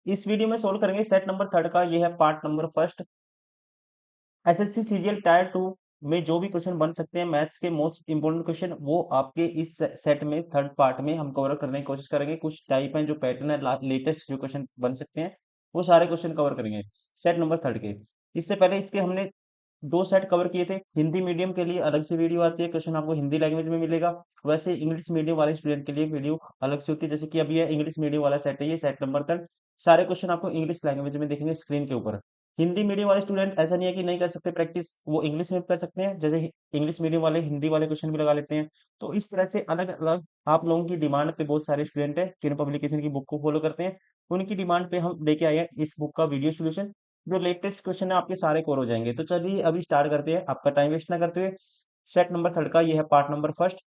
इस वीडियो में सोल्व करेंगे सेट नंबर थर्ड का। ये है part number first. SSC CGL tier 2 में जो भी क्वेश्चन बन सकते हैं मैथ्स के मोस्ट इंपोर्टेंट क्वेश्चन, वो आपके इस सेट में थर्ड पार्ट में हम कवर करने की कोशिश करेंगे। कुछ टाइप हैं जो पैटर्न है, लेटेस्ट जो क्वेश्चन बन सकते हैं वो सारे क्वेश्चन कवर करेंगे सेट नंबर थर्ड के। इससे पहले इसके हमने दो सेट कवर किए थे। हिंदी मीडियम के लिए अलग से वीडियो आती है, क्वेश्चन आपको हिंदी लैंग्वेज में मिलेगा। वैसे इंग्लिश मीडियम वाले स्टूडेंट के लिए वीडियो अलग से होती है, जैसे कि अभी है इंग्लिश मीडियम वाला सेट है, ये सेट नंबर थर्ड। सारे क्वेश्चन आपको इंग्लिश लैंग्वेज में देखेंगे स्क्रीन के ऊपर। हिंदी मीडियम वाले स्टूडेंट ऐसा नहीं है कि नहीं कर सकते प्रैक्टिस, वो इंग्लिश में भी कर सकते हैं, जैसे इंग्लिश मीडियम वाले हिंदी वाले क्वेश्चन भी लगा लेते हैं। तो इस तरह से अलग अलग आप लोगों की डिमांड पे बहुत सारे स्टूडेंट है किन पब्लिकेशन की बुक को फॉलो करते हैं, उनकी डिमांड पे हम लेके आए हैं इस बुक का वीडियो सोल्यूशन। जो लेटेस्ट क्वेश्चन है आपके सारे कवर हो जाएंगे। तो चलिए अभी स्टार्ट करते हैं, आपका टाइम वेस्ट ना करते हुए। सेट नंबर थर्ड का ये है part number first.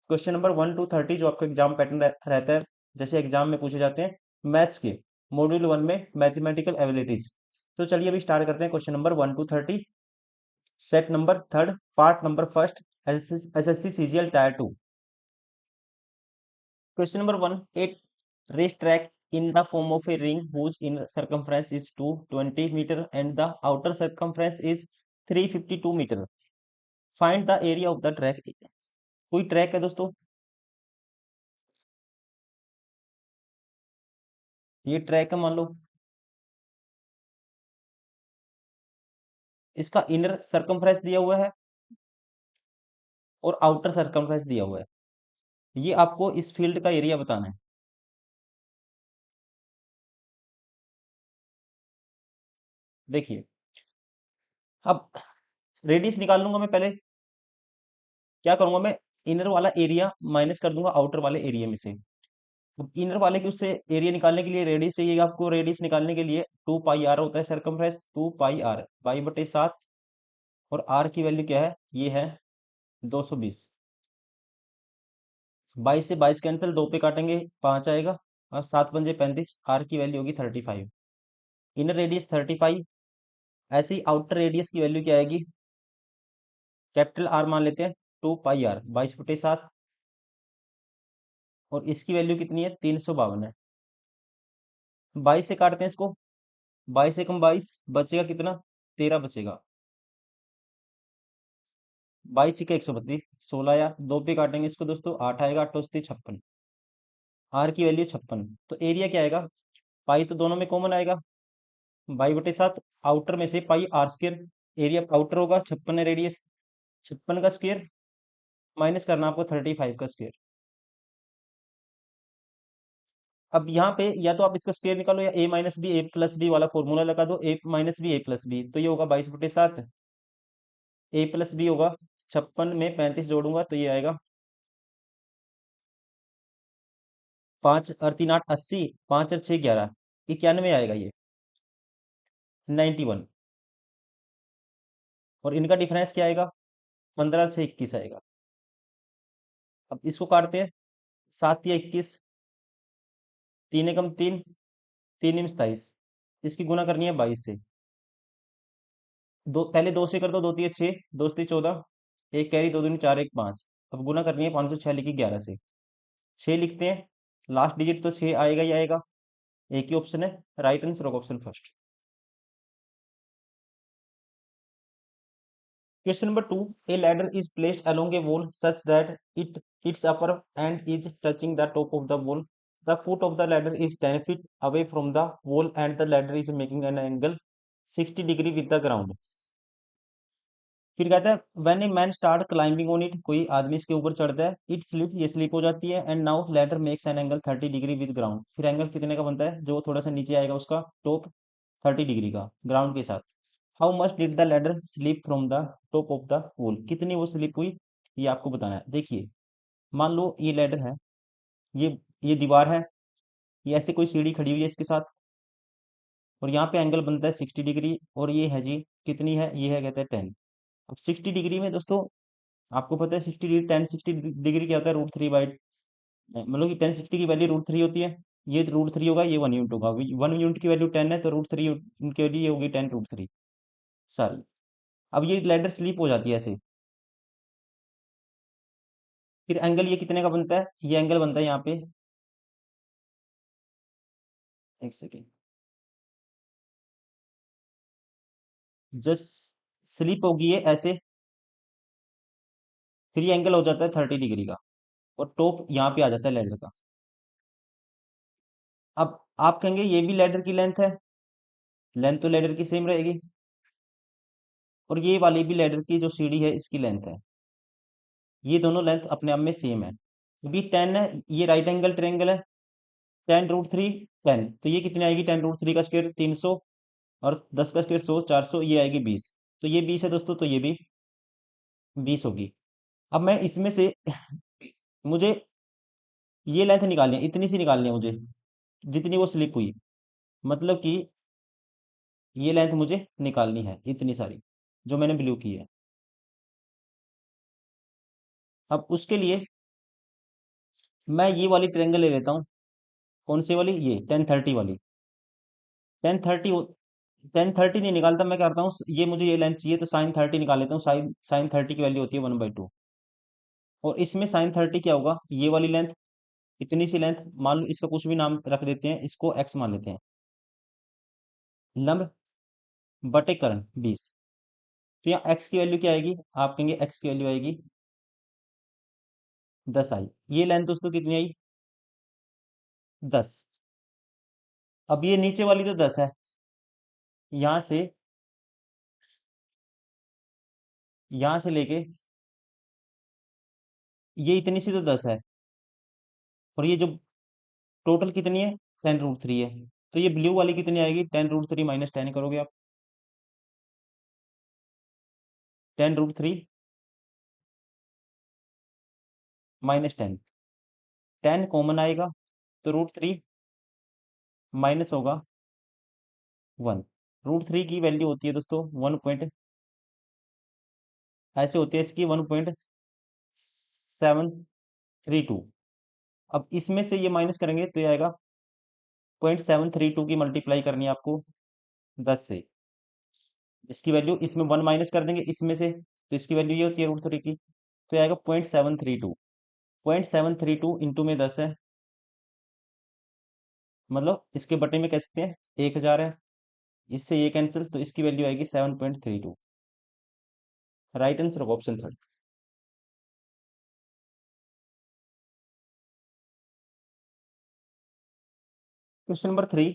Question number 1 to 30 जो आपका एग्जाम पैटर्न रहता है, जैसे एग्जाम में पूछे जाते हैं मैथ्स के मॉड्यूल 1 में मैथमेटिकल एबिलिटीज। तो चलिए अभी स्टार्ट करते हैं question number 1 to 30, set number third, part number first, SSC CGL tier 2। Question number 1, at race track in the form of a ring whose inner circumference is 220 meter and the outer circumference is 352 meter. Find the area of the track. कोई track है दोस्तों, ये track है मान लो, इसका inner circumference दिया हुआ है और आउटर सर्कमफ्रेंस दिया हुआ है। ये आपको इस फील्ड का एरिया बताना है। देखिए, अब रेडियस निकाल लूंगा मैं पहले। क्या करूंगा मैं, इनर वाला एरिया माइनस कर दूंगा आउटर वाले एरिया में से। अब इनर वाले के उससे एरिया निकालने के लिए रेडियस चाहिए आपको। रेडियस निकालने के लिए 2 पाई आर होता है सर्कमफ्रेंस, 2 पाई आर बाई बटे 7। और आर की वैल्यू क्या है, ये है 220। 22 से 22 कैंसिल, 2 पे काटेंगे 5 आएगा और 7 पंजे 35। आर की वैल्यू होगी 35। Inner radius 35। ऐसे ही आउटर रेडियस की वैल्यू क्या आएगी, कैपिटल आर मान लेते हैं, 2 पाई आर 22 बटे 7। और इसकी वैल्यू कितनी है, 352 है। 22 से काटते हैं इसको, 22 से कम 22 बचेगा कितना, 13 बचेगा। 22 के 132, 16 या 2 पे काटेंगे इसको दोस्तों, 8 आएगा, 8 से 56। आर की वैल्यू 56। तो एरिया क्या आएगा, पाई तो दोनों में कॉमन आएगा, 22 बटे 7। आउटर में से पाई आर स्क्र, एरिया आउटर होगा 56 है रेडियस, 56 का स्क्वायर माइनस करना आपको 35 का स्क्वायर। अब यहाँ पे या तो आप इसका स्क्वायर निकालो या a-b a+b वाला फॉर्मूला लगा दो, a-b a+b। तो ये होगा 22 बटे 7, a+b होगा 56 में 35 जोड़ूंगा तो ये आएगा 5 और 3 8 80, 5 और 6 11, 91 आएगा ये, 91। और इनका डिफरेंस क्या आएगा, 15 और 6 21 आएगा। अब इसको काटते हैं, 7 या 21, 3 एकम 3, 3 दूनी 27। इसकी गुना करनी है 22 से। दो पहले 2 से कर दो, 2 3 6, 2 से 14, एक कैरी, 2 दूनी 4 1 5। अब गुना करनी है 506 लिखी 11 से। 6 लिखते हैं, लास्ट डिजिट तो 6 आएगा ही आएगा। एक ही ऑप्शन है, राइट आंसर होगा option first. Question number 2, A ladder is placed along A wall such that its upper end is touching the top of the wall. The foot of the ladder is 10 feet away from the wall and the ladder is making an angle 60 degree with the ground. फिर कहता है when a man start climbing on it, कोई आदमी इसके ऊपर चढ़ता है, it slip, ये स्लिप हो जाती है, and now ladder makes an angle 30 degree with ground. फिर एंगल कितने का बनता है, जो थोड़ा सा नीचे आएगा उसका टॉप 30 डिग्री का ग्राउंड के साथ। How much did the ladder slip from the top of the wall, कितनी वो स्लिप हुई, ये आपको बताना है। देखिए, मान लो ये लैडर है, ये दीवार है, ये ऐसे कोई सीढ़ी खड़ी हुई है इसके साथ, और यहाँ पे एंगल बनता है 60 डिग्री। और ये है जी, कितनी है, ये है कहते हैं 10। अब 60 डिग्री में दोस्तों आपको पता है 60 डिग्री, 10 60 डिग्री क्या होता है, √3/, मतलब कि 10 60 की वैल्यू √3 होती है। ये √3 होगा, ये 1 यूनिट होगा। 1 यूनिट की वैल्यू 10 है तो √3 इनकी वैल्यू ये होगी 10 √3। सॉरी, अब ये लैडर स्लिप हो जाती है ऐसे। फिर एंगल ये कितने का बनता है, ये एंगल बनता है यहाँ पे, एक सेकेंड, जस्ट स्लिप होगी ये ऐसे, फिर ये एंगल हो जाता है 30 डिग्री का, और टॉप यहाँ पे आ जाता है लैडर का। अब आप कहेंगे ये भी लैडर की लेंथ है, लेंथ तो लैडर की सेम रहेगी, और ये वाली भी लैडर की जो सीढ़ी है इसकी लेंथ है, ये दोनों लेंथ अपने आप में सेम है। अभी 10 है, ये राइट एंगल ट्रायंगल है, 10√3 10, तो ये कितनी आएगी, 10√3 का स्क्वायर 300, और 10 का स्क्वायर 100 400, ये आएगी 20। तो ये 20 है दोस्तों, तो ये भी 20 होगी। अब मैं इसमें से मुझे ये लेंथ निकालनी है, इतनी सी निकालनी है मुझे, जितनी वो स्लिप हुई, मतलब कि ये लेंथ मुझे निकालनी है इतनी सारी, जो मैंने ब्लू की है। अब उसके लिए मैं ये वाली ट्रायंगल ले लेता हूँ। कौन सी वाली, ये 1030 वाली। 1030, 1030 नहीं निकालता, मैं क्या करता हूँ, ये मुझे ये लेंथ चाहिए तो sin 30 निकाल लेता हूँ। साइन 30 की वैल्यू होती है 1/2, और इसमें sin 30 क्या होगा, ये वाली लेंथ, इतनी सी लेंथ, मान लो इसका कुछ भी नाम रख देते हैं, इसको x मान लेते हैं, लंब बटे कर्ण 20। तो यहाँ x की वैल्यू क्या आएगी, आप कहेंगे x की वैल्यू आएगी 10 आई। ये लेंथ दोस्तों कितनी आई, 10। अब ये नीचे वाली तो 10 है, यहाँ से लेके ये इतनी सी तो 10 है, और ये जो टोटल कितनी है, 10√3 है। तो ये ब्लू वाली कितनी आएगी, 10√3 माइनस 10 करोगे आप, 10√3 माइनस 10, 10 कॉमन आएगा, तो √3 माइनस होगा 1। √3 की वैल्यू होती है दोस्तों 1 पॉइंट, ऐसे होती है इसकी 1.732। अब इसमें से ये माइनस करेंगे तो ये आएगा 0.732 की मल्टीप्लाई करनी है आपको 10 से, इसकी वैल्यू इसमें 1 माइनस कर देंगे इसमें से, तो इसकी वैल्यू ये होती है √3 की, तो ये आएगा 0.732। 0.732 इंटू में 10 है, मतलब इसके बटे में कह सकते हैं 1000 है, इससे ये कैंसिल, तो इसकी वैल्यू आएगी 7.32। राइट आंसर होगा option third. Question number 3,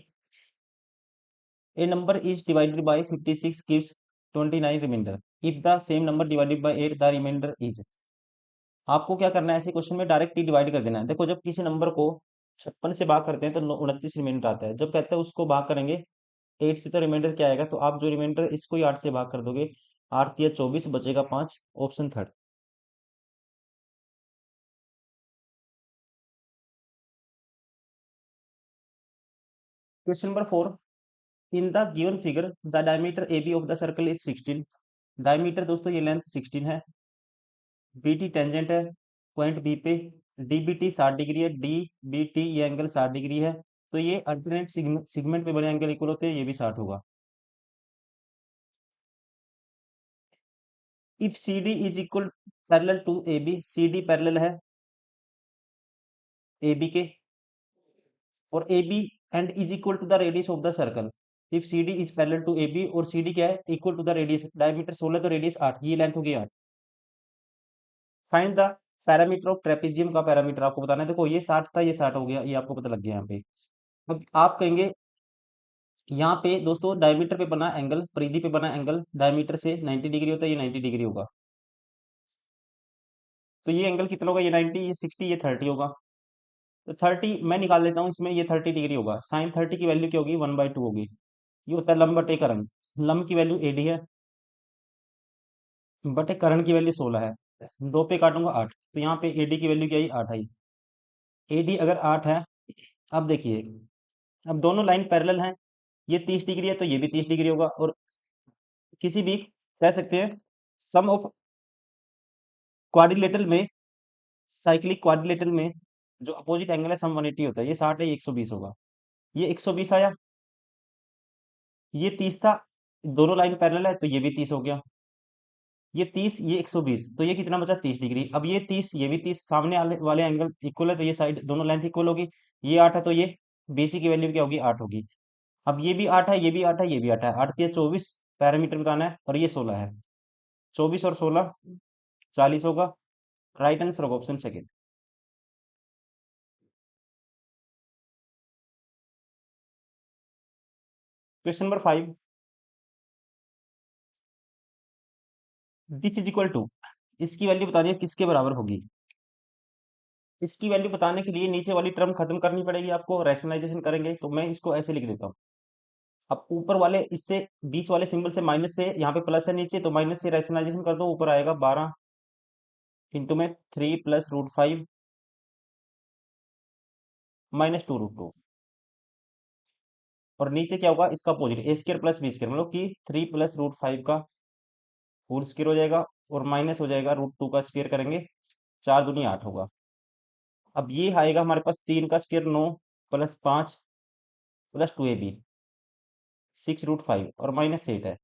a number is divided by 56 gives 29 remainder, if the same number divided by 8 the remainder is. आपको क्या करना है, ऐसे क्वेश्चन में डायरेक्ट ही डिवाइड कर देना है। देखो, जब किसी नंबर को 56 से भाग करते हैं तो 29 रिमाइंडर आता है, जब कहते हैं उसको भाग करेंगे 8 से, तो रिमाइंडर क्या आएगा, तो आप जो रिमाइंडर इसको ही 8 से भाग कर दोगे, 8 या 24 बचेगा 5, option third. Question number 4, in the given figure the diameter A B of the circle is 16। Diameter दोस्तों ये लेंथ 16 है, बी टी टेंजेंट है पॉइंट बी पे, डी बी टी 60 डिग्री है, डी बी टी ये एंगल 60 डिग्री है, तो ये अल्टरनेट सिगमेंट पे बने एंगल इक्वल होते हैं, ये भी 60 होगा। If C D is equal parallel to A B, C D parallel है ए बी के, और A B and is equal to the radius of the circle. If C D is parallel to A B, और C D क्या है, equal to the radius, diameter 16 तो radius 8, ये length होगी 8। Find the parameter of trapezium का parameter आपको बताना है। देखो ये 60 था, ये 60 हो गया, ये आपको पता लग गया यहाँ पे। अब आप कहेंगे यहाँ पे दोस्तों डायमीटर पे बना एंगल, परिधि पे बना एंगल डायमीटर से 90 डिग्री होता है, ये 90 डिग्री होगा, तो ये एंगल कितना होगा, ये 90, ये 60, ये 30 होगा। तो 30 मैं निकाल लेता हूँ, इसमें ये 30 डिग्री होगा, sin 30 की वैल्यू क्या होगी, 1/2 होगी। ये होता है लंब बटे कर्ण, लंब की वैल्यू 80 है, बटे कर्ण की वैल्यू 16 है, दो पे काटूंगा 8, तो यहाँ पे एडी की वैल्यू क्या आई, 8 आई। एडी अगर 8 है, अब देखिए, अब दोनों लाइन पैरेलल हैं, ये 30 डिग्री है तो ये भी 30 डिग्री होगा, और किसी भी कह सकते हैं सम ऑफ क्वाड्रिलेटरल में, साइक्लिक क्वाड्रिलेटरल में जो अपोजिट एंगल है सम 180 होता है, ये 60 है, ये 120 होगा, ये 120 आया, ये 30 था, दोनों लाइन पैरेलल है तो ये भी 30 हो गया, ये 30, ये 120, तो ये कितना बचा, 30 डिग्री। अब ये 30, ये भी 30, सामने वाले एंगल इक्वल है, तो ये साइड दोनों लेंथ इक्वल होगी, ये 8 है तो ये बीसी की वैल्यू क्या होगी, 8 होगी। अब ये भी 8 है, ये भी 8 है, ये भी 8 है, 8 या 24, पैरामीटर बताना है और ये 16 है। 24 और 16 40 होगा। राइट आंसर होगा option second. Question number 5, this is equal to, इसकी वैल्यू बतानी है किसके बराबर होगी। इसकी वैल्यू बताने के लिए नीचे वाली टर्म खत्म करनी पड़ेगी आपको, रैशनलाइजेशन करेंगे तो मैं इसको ऐसे लिख देता हूँ। अब ऊपर वाले इससे बीच वाले सिंबल से माइनस से, यहाँ पे प्लस है नीचे तो माइनस से रैशनलाइजेशन कर दो, ऊपर आएगा 12 इंटू में 3 प्लस रूट 5 माइनस 2 रूट 2। और नीचे क्या होगा इसका अपोजिट, ए स्क्र प्लस बी स्क्र, मतलब कि 3 प्लस रूट 5 का होल स्क्र हो जाएगा और माइनस हो जाएगा रूट 2 का स्क्र करेंगे, 4 दूनी 8 होगा। अब ये आएगा हमारे पास 3 का square 9 plus 5 plus 2ab 6 root 5 और माइनस 8 है।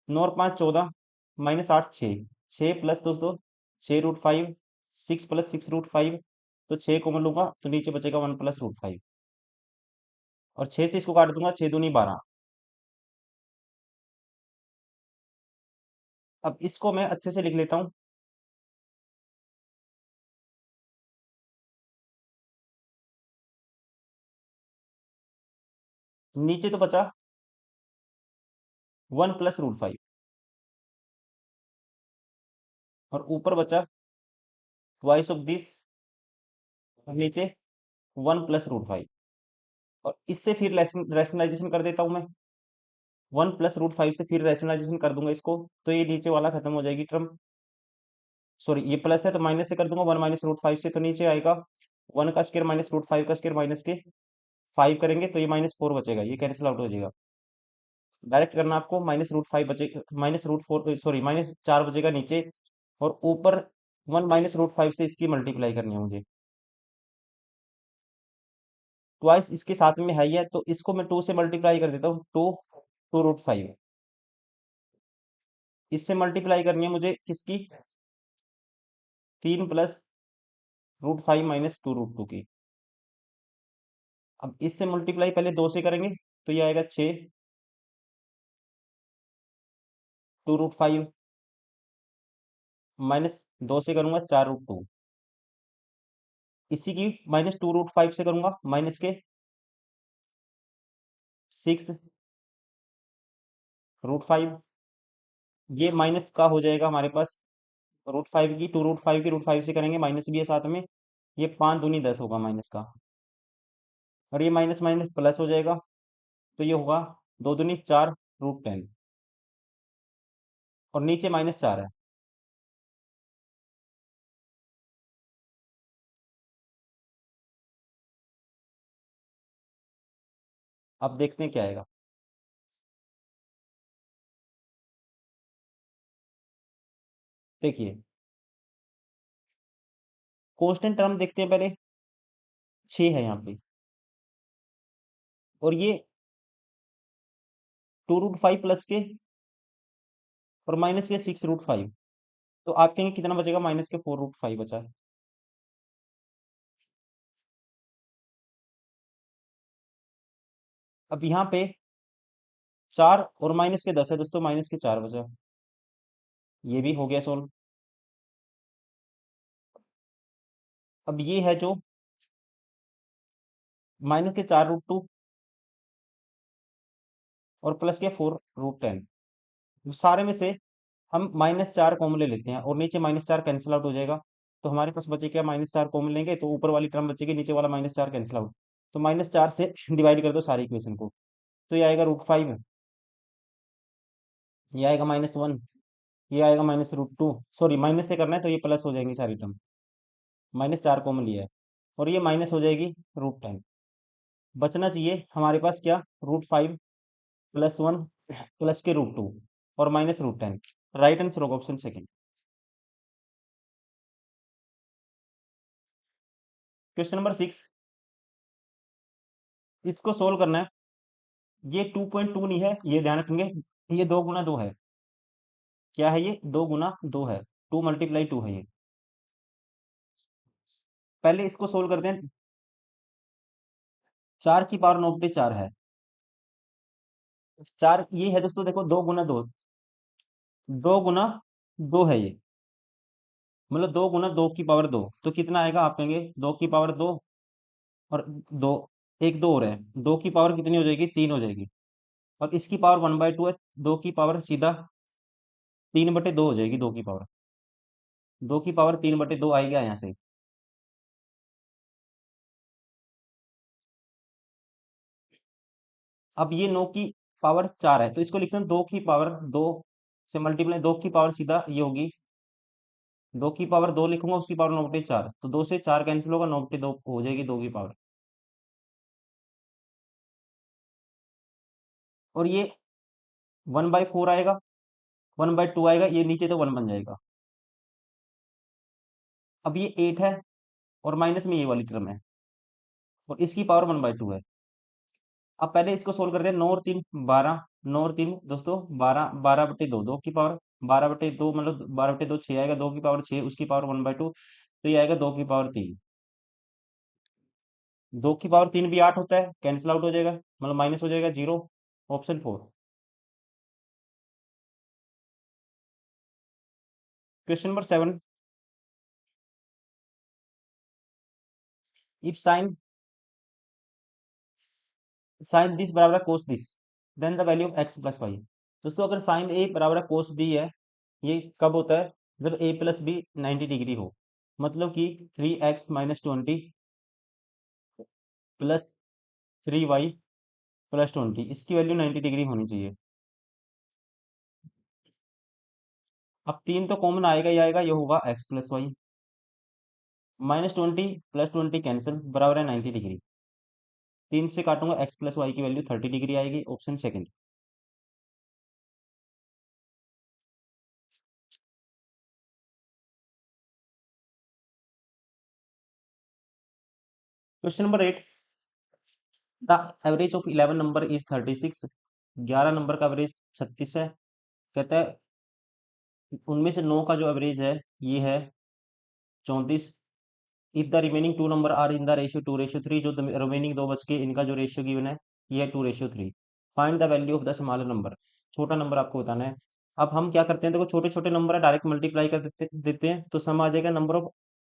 9 और 5 14 माइनस 8 6, 6 प्लस दोस्तों 6 रूट 5, 6 प्लस 6 रूट 5, तो 6 को मैं लूंगा तो नीचे बचेगा 1 प्लस रूट 5 और 6 से इसको काट दूंगा, 6 दूनी 12। अब इसको मैं अच्छे से लिख लेता हूँ। नीचे तो बचा 1 प्लस रूट 5 और ऊपर बचा ट्वाइस ऑफ दिस और नीचे 1 प्लस रूट 5। और इससे फिर रैशनलाइजेशन कर देता हूँ मैं, 1 प्लस रूट 5 से फिर रैशनलाइजेशन कर दूंगा इसको, तो ये नीचे वाला खत्म हो जाएगी टर्म। सॉरी ये प्लस है तो माइनस से कर दूंगा, 1 माइनस रूट 5 से, तो नीचे आएगा 1 का स्क्र माइनस रूट 5 का स्क्र माइनस के 5 करेंगे तो ये -4 बचेगा, ये कैंसिल आउट हो जाएगा। डायरेक्ट करना आपको, -√5 बचे, -√4 सॉरी -4 बचेगा नीचे, और ऊपर 1 -√5 से इसकी मल्टीप्लाई करनी है मुझे। ट्वाइस इसके साथ में है ही है तो इसको मैं 2 से मल्टीप्लाई कर देता हूँ, 2 2 रूट 5। इससे मल्टीप्लाई करनी है मुझे किसकी, 3 प्लस रूट 5 माइनस 2 रूट 2 की। अब इससे मल्टीप्लाई पहले 2 से करेंगे तो ये आएगा 6, 2 रूट 5 माइनस 2 से करूंगा 4 रूट 2, इसी की -2 रूट 5 से करूंगा माइनस के 6 रूट 5, ये माइनस का हो जाएगा हमारे पास रूट 5 की, 2 रूट 5 की रूट 5 से करेंगे, माइनस भी है साथ में, ये 5 दूनी 10 होगा माइनस का, और ये माइनस माइनस प्लस हो जाएगा तो ये होगा 2 दूनी 4 रूट 10 और नीचे -4 है। अब देखते हैं क्या आएगा। देखिए कांस्टेंट टर्म देखते हैं पहले, 6 है यहाँ पे, और ये 2 रूट 5 प्लस के और माइनस के 6 रूट 5, तो आप कहेंगे कितना बचेगा, माइनस के 4 रूट 5 बचा है। अब यहाँ पे 4 और माइनस के 10 है दोस्तों, माइनस के 4 बचा, ये भी हो गया सोल्व। अब ये है जो -4 रूट 2 और प्लस के 4 रूट 10, सारे में से हम -4 कॉमन ले लेते हैं और नीचे -4 कैंसिल आउट हो जाएगा, तो हमारे पास बचे क्या, -4 कॉमन लेंगे तो ऊपर वाली टर्म बचेगी, नीचे वाला -4 कैंसिल आउट, तो -4 से डिवाइड कर दो सारी इक्वेशन को, तो ये आएगा √5, ये आएगा -1, ये आएगा -√2, सॉरी माइनस से करना है तो ये प्लस हो जाएंगी सारी टर्म, -4 कॉमन लिया है, और ये माइनस हो जाएगी √10। बचना चाहिए हमारे पास क्या, √5 +1 प्लस के √2 और -√10। राइट आंसर होगा ऑप्शन सेकेंड। क्वेश्चन नंबर 6, इसको सोल्व करना है। ये 2.2 नहीं है, ये ध्यान रखेंगे, ये 2 गुना 2 है। क्या है ये, 2 गुना 2 है, 2 × 2 है ये। पहले इसको सोल्व करते हैं, 4 की पावर 9/4 है, 4 ये है दोस्तों, देखो 2 गुना 2, 2 गुना 2 है ये, मतलब 2 गुना 2 की पावर 2, तो कितना आएगा आप कहेंगे 2 की पावर 2 और 2, एक 2 और है, 2 की पावर कितनी हो जाएगी 3 हो जाएगी, और इसकी पावर 1/2 है, 2 की पावर सीधा 3/2 हो जाएगी, 2 की पावर, 2 की पावर 3/2 आएगा यहाँ से। अब ये 9 की पावर 4 है, तो इसको लिखते हैं 2 की पावर 2 से मल्टीप्लाई, 2 की पावर सीधा ये होगी, 2 की पावर 2 लिखूंगा, उसकी पावर 9/4, तो 2 से 4 कैंसिल होगा, 9/2 हो जाएगी 2 की पावर, और ये 1/4 आएगा, 1/2 आएगा, ये नीचे तो 1 बन जाएगा। अब ये 8 है, और माइनस में ये वाली टर्म है, और इसकी पावर 1/2 है। अब पहले इसको सोल्व करते हैं, 9 और 3 12, 9 और 3 दोस्तों 12, 12/2, 2 की पावर 12/2, मतलब 12/2 6 आएगा, 2 की पावर 6, उसकी पावर 1/2, तो ये आएगा 2 की पावर 3, 2 की पावर 3 भी 8 होता है, कैंसिल आउट हो जाएगा, मतलब माइनस हो जाएगा 0, option 4। Question number 7, if sine this बराबर cos this, then the value of X plus Y. दोस्तों अगर साइन ए बराबर कोस बी है, ये कब होता है, जब ए प्लस बी 90 डिग्री हो, मतलब कि 3x - 20 प्लस 3y + 20, इसकी वैल्यू 90 डिग्री होनी चाहिए। अब 3 तो कॉमन आएगा ही आएगा, ये होगा x प्लस वाई, -20 + 20 कैंसिल, बराबर है 90 डिग्री, 3 से काटूंगा x प्लस वाई की वैल्यू 30 डिग्री आएगी, option second. Question number 8, the average of 11 number is 36, 11 number का एवरेज 36 है, कहता है उनमें से 9 का जो एवरेज है ये है 34, if the remaining 2 number are in the ratio 2:3, जो रिमेनिंग दो बच के इनका जो रेशियो गिवन है ये है 2:3, find the value of the smaller number, छोटा नंबर आपको बताना है। अब हम क्या करते हैं, देखो छोटे छोटे नंबर है, डायरेक्ट मल्टीप्लाई कर देते हैं तो सम आ जाएगा, नंबर ऑफ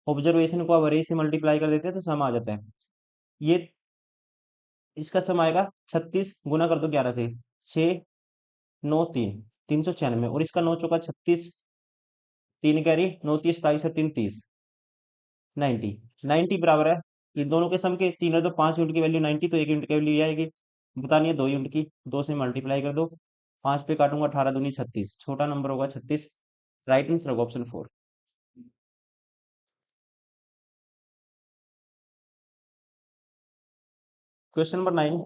ऑब्जर्वेशन को एवरेज से मल्टीप्लाई कर देते हैं तो सम आ जाता है। ये इसका सम आएगा 36, गुना कर दो 11 से, 6 9 3, 396, और इसका 9 × 36, 3 कैरी, 9 × 3 = 27 और 3 = 30, 90, 90 बराबर है इन दोनों के सम के, 3 है तो 5 यूनिट की वैल्यू 90, तो 1 यूनिट की वैल्यू ये आएगी, बतानी है 2 यूनिट की, 2 से मल्टीप्लाई कर दो, 5 पे काटूंगा 18 दूनी 36, छोटा नंबर होगा 36, राइट आंसर होगा option 4। Question number 9,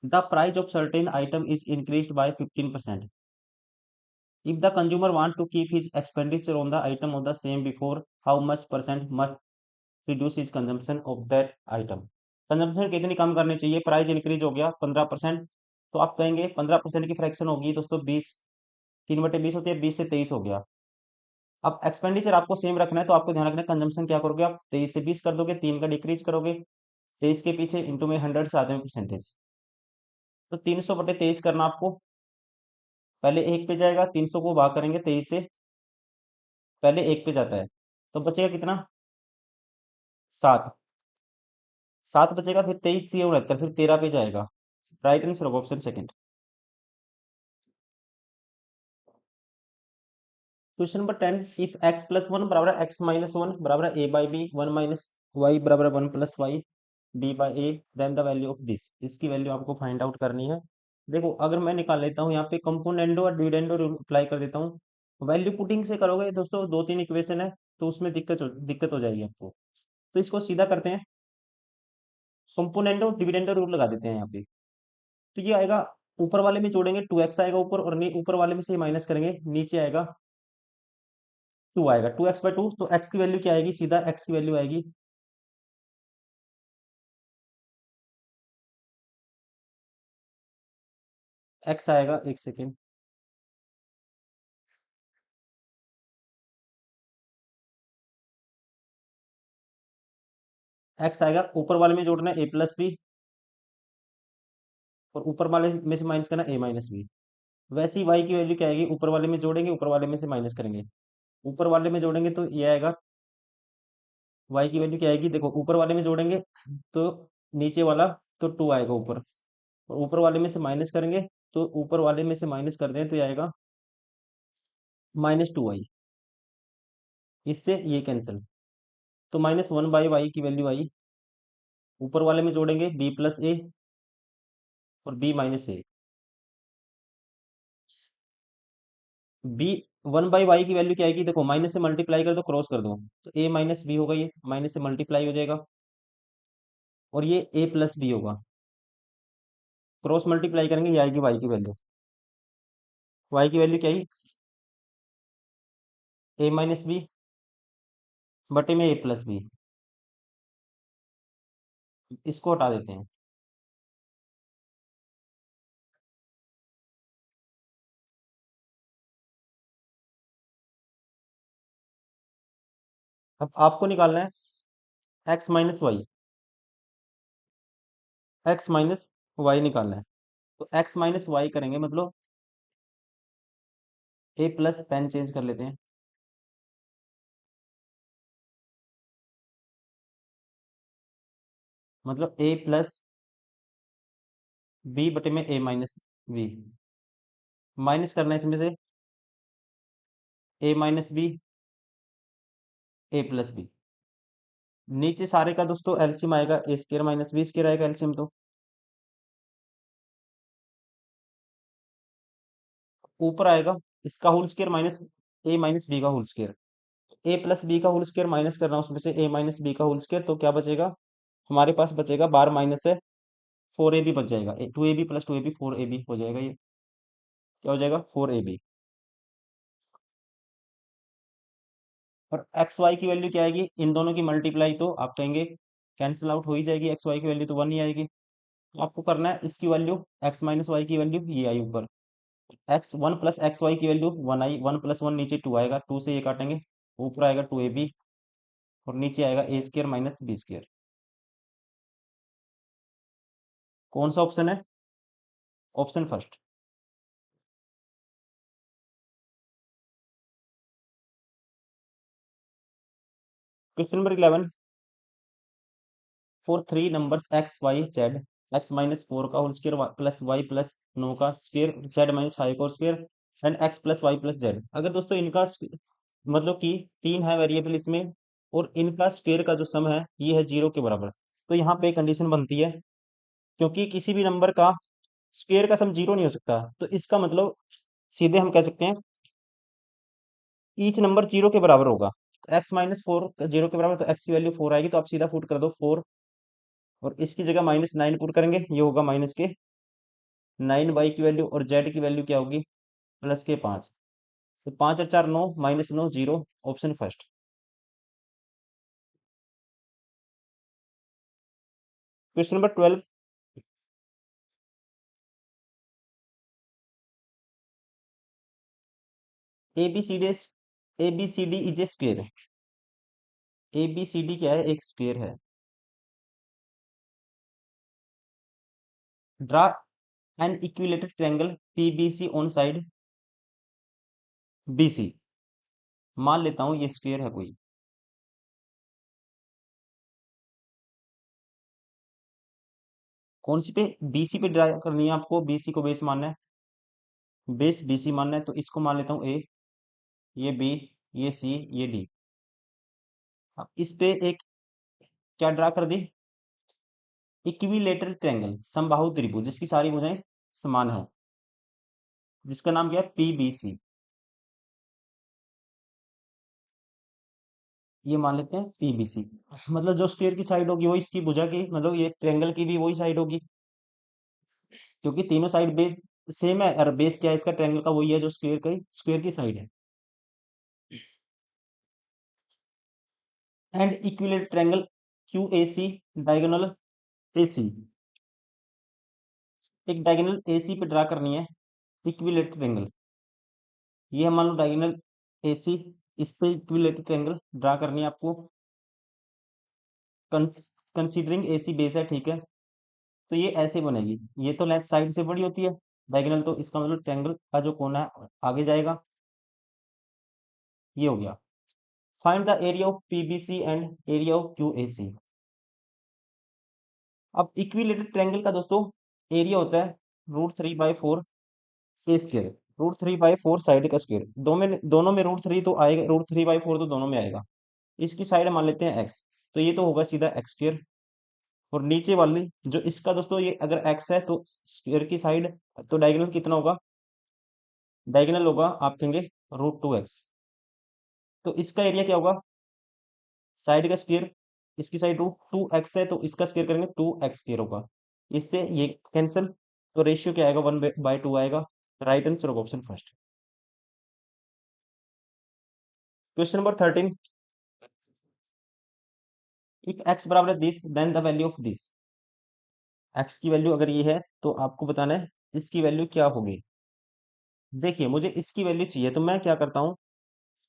the price of certain item is increased bye 15%, if the consumer want to keep his expenditure on the item of the same before, how much percent must reduce his consumption of that item। Consumption कितनी कम करनी चाहिए, price increase हो गया 15%, तो आप कहेंगे 15% की fraction होगी दोस्तों 20, 3/20 होती है, 20 से 23 हो गया। अब एक्सपेंडिचर आपको सेम रखना है, तो आपको ध्यान रखना है कंजम्पशन क्या करोगे आप, 23 से 20 कर दोगे, 3 का डिक्रीज करोगे, 23 के पीछे इंटू में 100 से आते हैं परसेंटेज, तो 300/23 करना आपको, पहले एक पे जाएगा, 300 को भाग करेंगे 23 से, पहले एक पे जाता है, तो बचेगा कितना 7, 7 बचेगा, फिर 23 से 69, फिर 13 पे जाएगा, राइट आंसर होगा option second. Question number 10, if x+1 बराबर x-1 बराबर a/b, 1 - y बराबर 1 + y b/a, then the value of this, इसकी वैल्यू आपको फाइंड आउट करनी है। देखो अगर मैं निकाल लेता हूँ यहाँ पे कंपोनेंडो और डिविडेंडो रूल अप्लाई कर देता हूँ, वैल्यू पुटिंग से करोगे दोस्तों 2 3 इक्वेशन है, तो उसमें दिक्कत हो जाएगी आपको, तो इसको सीधा करते हैं, कंपोनेंडो डिविडेंडो रूल लगा देते हैं यहाँ पे, तो ये आएगा, ऊपर वाले में जोड़ेंगे 2x आएगा ऊपर, और ऊपर वाले में से माइनस करेंगे, नीचे आएगा 2 आएगा, 2x/2, तो x की वैल्यू क्या आएगी, सीधा x की वैल्यू आएगी, x आएगा, एक सेकेंड, x आएगा, ऊपर वाले में जोड़ना है a + b, और ऊपर वाले में से माइनस करना a-b। वैसे ही y की वैल्यू क्या आएगी, ऊपर वाले में जोड़ेंगे, ऊपर वाले में से माइनस करेंगे। ऊपर वाले में जोड़ेंगे तो ये आएगा, y की वैल्यू क्या आएगी, देखो ऊपर वाले में जोड़ेंगे तो नीचे वाला तो 2 आएगा ऊपर, और ऊपर वाले में से माइनस करेंगे तो ऊपर वाले में से माइनस कर दें तो ये आएगा -2y। इससे ये कैंसिल, तो -1/y की वैल्यू आई। ऊपर वाले में जोड़ेंगे b+a और b-a। b 1/y की वैल्यू क्या आएगी, देखो माइनस से मल्टीप्लाई कर दो, क्रॉस कर दो, तो a-b होगा, ये माइनस से मल्टीप्लाई हो जाएगा, और ये a+b होगा। क्रॉस मल्टीप्लाई करेंगे, ये आएगी y की वैल्यू। y की वैल्यू क्या आई, a-b बटे में a+b। इसको हटा देते हैं। अब आपको निकालना है x माइनस वाई निकालना है। तो x-y करेंगे, मतलब a+, पेन चेंज कर लेते हैं, मतलब a+b बटे में a-b। माइनस करना है इसमें से a-b, a+b। नीचे सारे का दोस्तों एलसीएम आएगा, a² - b² आएगा एलसीएम, तो ऊपर आएगा इसका होल स्क्वायर माइनस a-b का होल स्क्वायर। a+b का होल स्क्वायर माइनस करना उसमें से a-b का होल स्क्वायर, तो क्या बचेगा हमारे पास, बचेगा बार माइनस है 4ab बच जाएगा, 2ab + 2ab 4ab हो जाएगा, ये क्या हो जाएगा 4ab। और एक्स वाई की वैल्यू क्या आएगी, इन दोनों की मल्टीप्लाई तो आप कहेंगे कैंसिल आउट हो ही जाएगी, एक्स वाई की वैल्यू तो 1 ही आएगी। तो आपको करना है इसकी वैल्यू, x-y की वैल्यू ये आई ऊपर, x1 + xy की वैल्यू 1 आई, 1 + 1 नीचे 2 आएगा, 2 से ये काटेंगे, ऊपर आएगा 2ab, और नीचे आएगा a² - b²। कौन सा ऑप्शन है, option first. Question number 11, for 3 numbers x, y, z, x-4 का whole square plus y plus 9 का स्क्वायर, z-5 का square, and x + y + z। अगर दोस्तों इनका मतलब कि 3 है वेरिएबल इसमें, और इनका स्क्वायर का जो सम है ये है 0 के बराबर, तो यहाँ पे कंडीशन बनती है, क्योंकि किसी भी नंबर का स्क्वायर का सम 0 नहीं हो सकता, तो इसका मतलब सीधे हम कह सकते हैं ईच नंबर 0 के बराबर होगा। x-4 0 के बराबर, तो x की वैल्यू 4 आएगी, तो आप सीधा पुट कर दो 4, और इसकी जगह -9 पुट करेंगे, ये होगा माइनस के 9y की वैल्यू, और z की वैल्यू क्या होगी प्लस के 5। तो 5 और 4 9, -9 0, option first. Question number 12, ABCD, ABCD is A square. ABCD क्या है, एक स्क्वायर है। Draw an equilateral triangle PBC on side BC। मान लेता हूं ये स्क्वायर है कोई, कौन सी पे, BC पे ड्रा करनी है आपको, BC को बेस मानना है, बेस BC मानना है, तो इसको मान लेता हूँ A, ये B, ये C, ये D। अब इस पे एक क्या ड्रा कर दी, इक्विलेटरल ट्रायंगल, समबाहु त्रिभुज जिसकी सारी भुजाएं समान है, जिसका नाम क्या है PBC। ये मान लेते हैं PBC, मतलब जो स्क्वायर की साइड होगी वो इसकी भुजा की, मतलब ये ट्रायंगल की भी वही साइड होगी, क्योंकि तीनों साइड बेस सेम है, और बेस क्या है इसका ट्रायंगल का, वही है जो स्क्वायर की साइड है। And equilateral triangle QAC, diagonal AC, एक डायगोनल AC पे ड्रा करनी है इक्विलेटरल ट्रायंगल, ये हम मान लो डायगोनल AC, इस पे इक्विलेटरल ट्रायंगल ड्रा करनी है आपको, कंसीडरिंग AC बेस है, ठीक है। तो ये ऐसे बनेगी, ये तो लेफ्ट साइड से बड़ी होती है डायगोनल, तो इसका मतलब ट्रायंगल का जो कोना है आगे जाएगा। ये हो गया। Find the area of PBC and area of QAC. अब इक्विलेटरल ट्रायंगल का दोस्तों एरिया होता है √3/4 ए स्क्वायर। √3/4 साइड का स्क्वायर, दोनों में √3 तो आएगा, √3/4 तो दोनों में आएगा। इसकी साइड मान लेते हैं एक्स, तो ये तो होगा सीधा एक्स स्क्वायर। और नीचे वाली जो इसका दोस्तों, ये अगर एक्स है तो स्क्वायर की साइड, तो डायगोनल कितना होगा, डायगोनल होगा आप कहेंगे √2x। तो इसका एरिया क्या होगा, साइड का स्क्वायर, इसकी साइड √2x है तो इसका स्क्वायर करेंगे 2x² होगा। इससे ये कैंसिल, तो रेशियो क्या आएगा, 1/2 आएगा। राइट आंसर होगा option first. Question number 13, if x बराबर है this then the value of this. x की वैल्यू अगर ये है तो आपको बताना है इसकी वैल्यू क्या होगी। देखिए मुझे इसकी वैल्यू चाहिए, तो मैं क्या करता हूँ,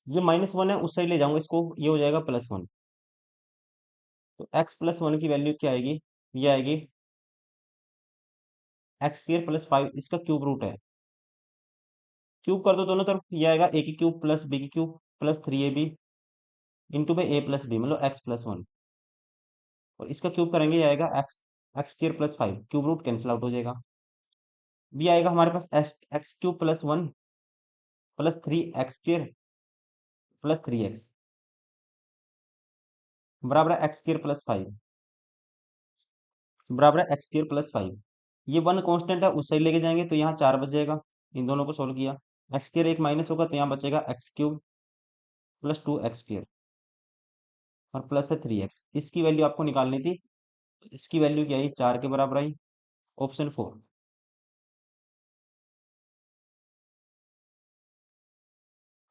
ये -1 है उस साइड ले जाऊंगा इसको, ये हो जाएगा +1। तो x+1 की वैल्यू क्या आएगी, ये आएगी x² + 5, इसका क्यूब रूट है। क्यूब कर दो दोनों तरफ, ये आएगा a³ + b³ + 3ab इंटू में a+b, मतलब x+1। और इसका क्यूब करेंगे, ये आएगा x² + 5, cube root cancel out हो जाएगा। b आएगा हमारे पास x³ + 1 + 3x² + 3x बराबर है x² + 5 बराबर है x² + 5। ये 1 कांस्टेंट है, उस साइड लेके जाएंगे तो यहाँ 4 बच जाएगा। इन दोनों को सोल्व किया, x² एक माइनस होगा तो यहाँ बचेगा x³ + 2x² और प्लस है 3x। इसकी वैल्यू आपको निकालनी थी, तो इसकी वैल्यू क्या आई, 4 के बराबर I, option 4।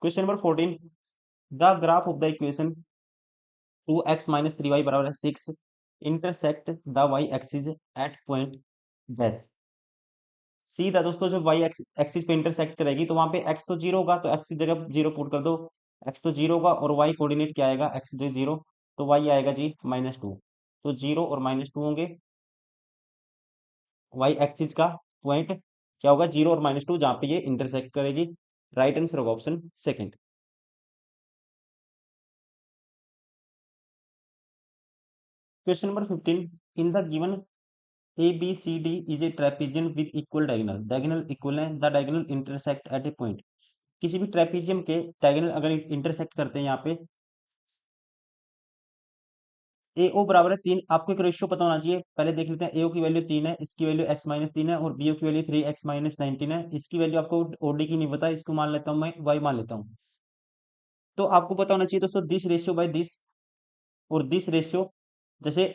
Question number 14, the graph of the equation 2x - 3y बराबर है 6 intersect the y axis at point dash. सीधा दोस्तों जो y एक्सिस पे इंटरसेक्ट करेगी तो वहां पे x तो 0 होगा, तो x की जगह 0 पुट कर दो। x तो 0 होगा और y कोऑर्डिनेट क्या आएगा, x की जगह 0, तो y आएगा जी -2। तो 0 और -2 होंगे, y एक्सिस का पॉइंट क्या होगा, 0 और -2 जहाँ पे ये इंटरसेक्ट करेगी। राइट आंसर होगा option second. Question number 15, in the given ABCD is a trapezium with equal diagonal, diagonal equal है, the diagonal intersect at a point. किसी भी ट्रेपेजियम के डायगोनल अगर इंटरसेक्ट करते हैं यहाँ पे, AO बराबर है 3, आपको एक रेशियो पता होना चाहिए, पहले देख लेते हैं। AO की वैल्यू 3 है, इसकी वैल्यू x-3 है, और BO की वैल्यू 3x - 19 है। इसकी वैल्यू आपको OD की नहीं पता, इसको मान लेता हूँ मैं, y मान लेता हूँ। तो आपको पता होना चाहिए दोस्तों, दिस रेशियो बाय दिस, और दिस रेशियो, जैसे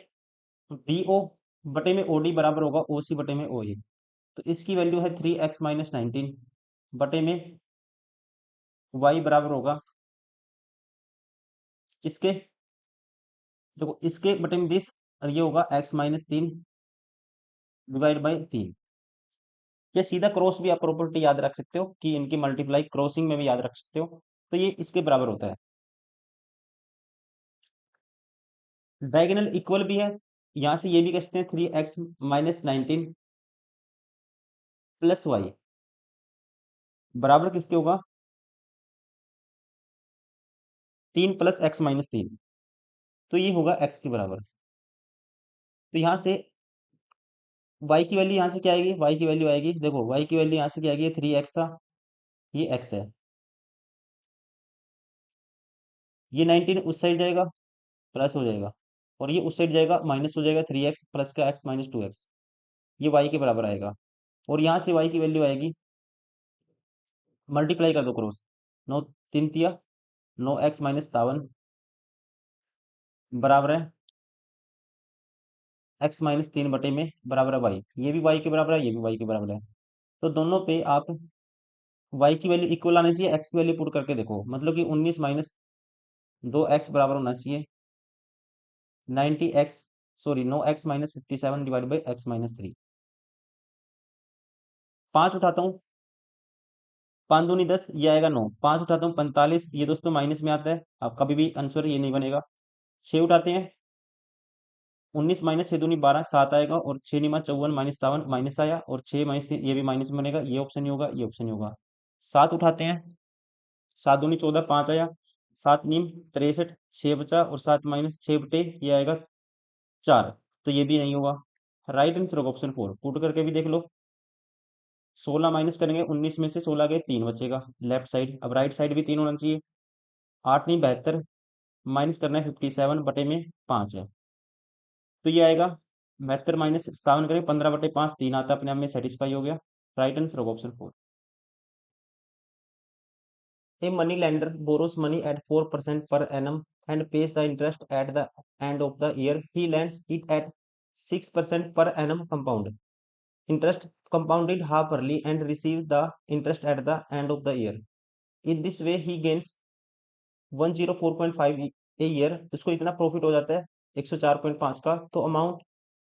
BO बटे में OD बराबर होगा OC बटे में OA। तो इसकी वैल्यू है 3x - 19 बटे में y बराबर होगा किसके, देखो इसके बटे में दिस, और ये होगा x - 3 डिवाइड बाई 3। ये सीधा क्रॉस भी आप प्रॉपर्टी याद रख सकते हो कि इनकी मल्टीप्लाई क्रॉसिंग में भी याद रख सकते हो, तो ये इसके बराबर होता है। डायगोनल इक्वल भी है, यहां से ये भी कह सकते हैं 3x - 19 प्लस वाई बराबर किसके होगा, 3 + x - 3, तो ये होगा x के बराबर। तो यहाँ से y की वैल्यू यहाँ से क्या आएगी, y की वैल्यू आएगी, देखो y की वैल्यू यहाँ से क्या आएगी, 3x था, ये x है, ये 19 उस साइड जाएगा प्लस हो जाएगा, और ये उस साइड जाएगा माइनस हो जाएगा, 3x प्लस का x - 2x, ये y के बराबर आएगा। और यहाँ से y की वैल्यू आएगी, मल्टीप्लाई कर दो क्रॉस, 9 3 तिया 9x - 57 बराबर है x - 3 बटे में बराबर है y, ये भी y के बराबर है, ये भी y के बराबर है। तो दोनों पे आप y की वैल्यू इक्वल आनी चाहिए, x की वैल्यू पुट करके देखो, मतलब कि 19 - 2x बराबर होना चाहिए 90x, sorry 9x - 57 divide by x - 3। 5 उठाता हूँ, 5 दूनी 10, ये आएगा 9, 5 उठाता हूँ 45, ये दोस्तों माइनस में आता है, अब कभी भी आंसर ये नहीं बनेगा। 6 उठाते हैं 19 माइनस 6 दूनी 12, 7 आएगा, और 6 निमा 54 माइनस 57 माइनस आया, और 6 माइनस 3 ये भी माइनस में बनेगा, ये ऑप्शन ही होगा, ये ऑप्शन ही होगा। 7 उठाते हैं, 7 दूनी 14, 5 आया, 7 नीम 63, 6 बचा, और 7 माइनस 6 बटे ये आएगा 4, तो ये भी नहीं होगा। राइट आंसर होगा ऑप्शन 4। पुट करके भी देख लो, 16 माइनस करेंगे 19 में से 16 गए, 3 बचेगा लेफ्ट साइड। अब राइट साइड भी 3 होना चाहिए। 8 नहीं 72, माइनस करना है 57 बटे में 5 है, तो ये आएगा 72 माइनस 57 करें 15/5, 3 आता है, अपने आप में सेटिस्फाई हो गया। राइट आंसर होगा option 4। A money lender borrows money at 4% per annum and pays the interest at the end of the year. He lends it at 6% per annum compound. Interest compounded half early and receives the interest at the end of the year. In this way, he gains 104.5 a year. उसको इतना profit हो जाता है 104.5 का। तो amount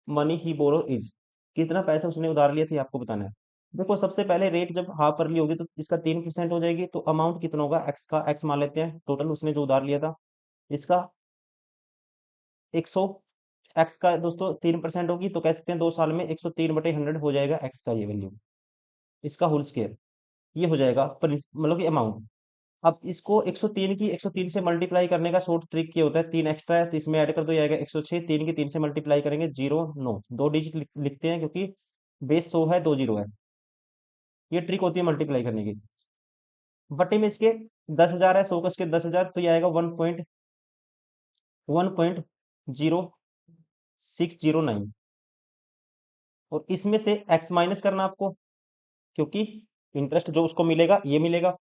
money ही borrow is, कितना पैसा उसने उधार लिया था, ये आपको बताना है। देखो, सबसे पहले रेट जब हाफ अर्ली होगी तो इसका 3% हो जाएगी, तो अमाउंट कितना होगा, एक्स का एक्स मान लेते हैं, टोटल उसने जो उधार लिया था इसका 100, एक्स का दोस्तों 3% होगी, तो कह सकते हैं 2 साल में 103/100 हो जाएगा एक्स का ये वैल्यू, इसका होल स्केयर ये हो जाएगा, मतलब कि अमाउंट। अब इसको 103 की 103 से मल्टीप्लाई करने का शॉर्ट ट्रिक ये होता है, 3 एक्स्ट्रा है तो इसमें ऐड कर दो, ये आएगा 106, 3 की 3 से मल्टीप्लाई करेंगे 0 9, 2 डिजिट लिखते हैं क्योंकि बेस 100 है, 2 जीरो है, ये ट्रिक होती है मल्टीप्लाई करने की। बटे में इसके 10,000 है, 100 का इसके 10,000, तो ये आएगा 1.609, और इसमें से एक्स माइनस करना आपको, क्योंकि इंटरेस्ट जो उसको मिलेगा ये मिलेगा,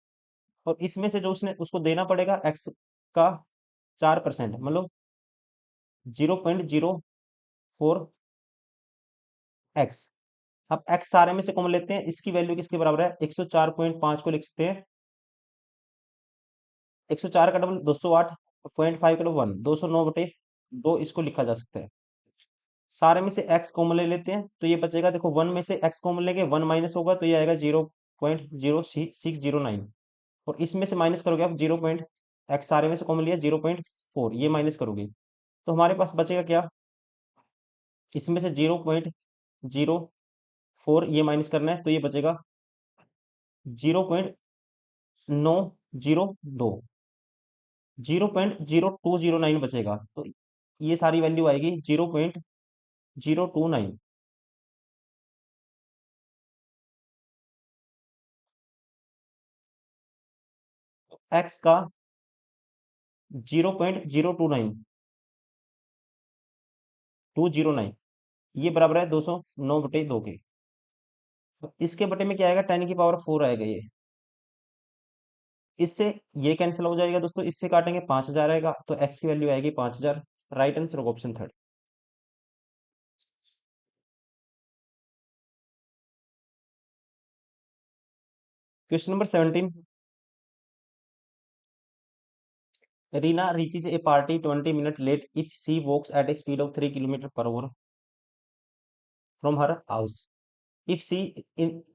और इसमें से जो उसने उसको देना पड़ेगा एक्स का 4%, मतलब 0.04 एक्स। अब एक्स सारे में से कॉमन लेते हैं, इसकी वैल्यू किसके बराबर है, 104.5 को लिख सकते हैं, 104 का डबल 208, 0.5 का डबल 1, 209/2 इसको लिखा जा सकता है। सारे में से एक्स कॉमन ले लेते हैं, तो ये बचेगा, देखो 1 में से एक्स कॉमन लेंगे, 1 माइनस होगा तो ये आएगा 0.0609, और इसमें से माइनस करोगे आप 0. एक्स सारे में से कॉमन लिया 0.4, ये माइनस करोगे तो हमारे पास बचेगा क्या, इसमें से 0.04 ये माइनस करना है, तो ये बचेगा 0.902, 0.0209 बचेगा, तो ये सारी वैल्यू आएगी 0.029। एक्स का 0.029 ये बराबर है 209/2 के। तो इसके बटे में क्या आएगा, 10 की पावर 4 आएगा ये, इससे ये कैंसिल हो जाएगा दोस्तों, इससे काटेंगे 5,000 आएगा, तो एक्स की वैल्यू आएगी 5,000। राइट आंसर होगा option 3। Question number 17, Reena reaches a party 20 minutes late if she walks at a speed of 3 kilometers per hour from her house. If she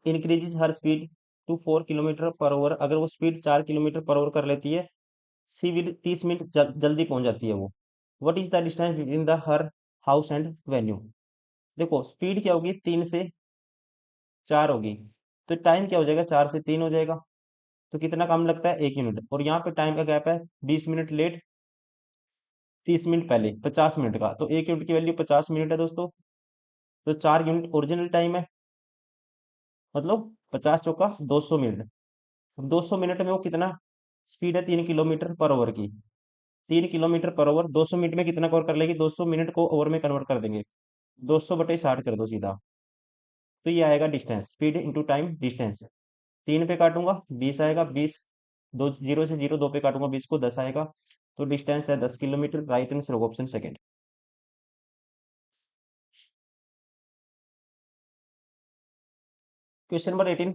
increases her speed to 4 kilometre per hour, अगर वो speed 4 kilometre per hour कर लेती है, सी will 30 minute जल्दी पहुंच जाती है वो। What is the distance between the her house and venue. देखो स्पीड क्या होगी, 3 से 4 होगी, तो टाइम क्या हो जाएगा, 4 से 3 हो जाएगा, तो कितना काम लगता है, 1 यूनिट, और यहाँ पे टाइम का गैप है 20 मिनट लेट, 30 मिनट पहले, 50 मिनट का, तो 1 यूनिट की वैल्यू 50 मिनट है दोस्तों, तो 4 यूनिट ओरिजिनल टाइम है, मतलब 50 चौका 200 मिनट। अब 200 मिनट में वो कितना स्पीड है, 3 किलोमीटर पर आवर की, 3 किलोमीटर पर आवर 200 मिनट में कितना कवर कर लेगी, 200 मिनट को ओवर में कन्वर्ट कर देंगे, 200/60 कर दो सीधा, तो ये आएगा distance, speed into time distance. 3 पे काटूंगा 20 आएगा, 20 दो जीरो से जीरो 2 पे काटूंगा 20 को 10 आएगा, तो डिस्टेंस है 10 किलोमीटर। राइट आंसर होगा option second. Question number 18,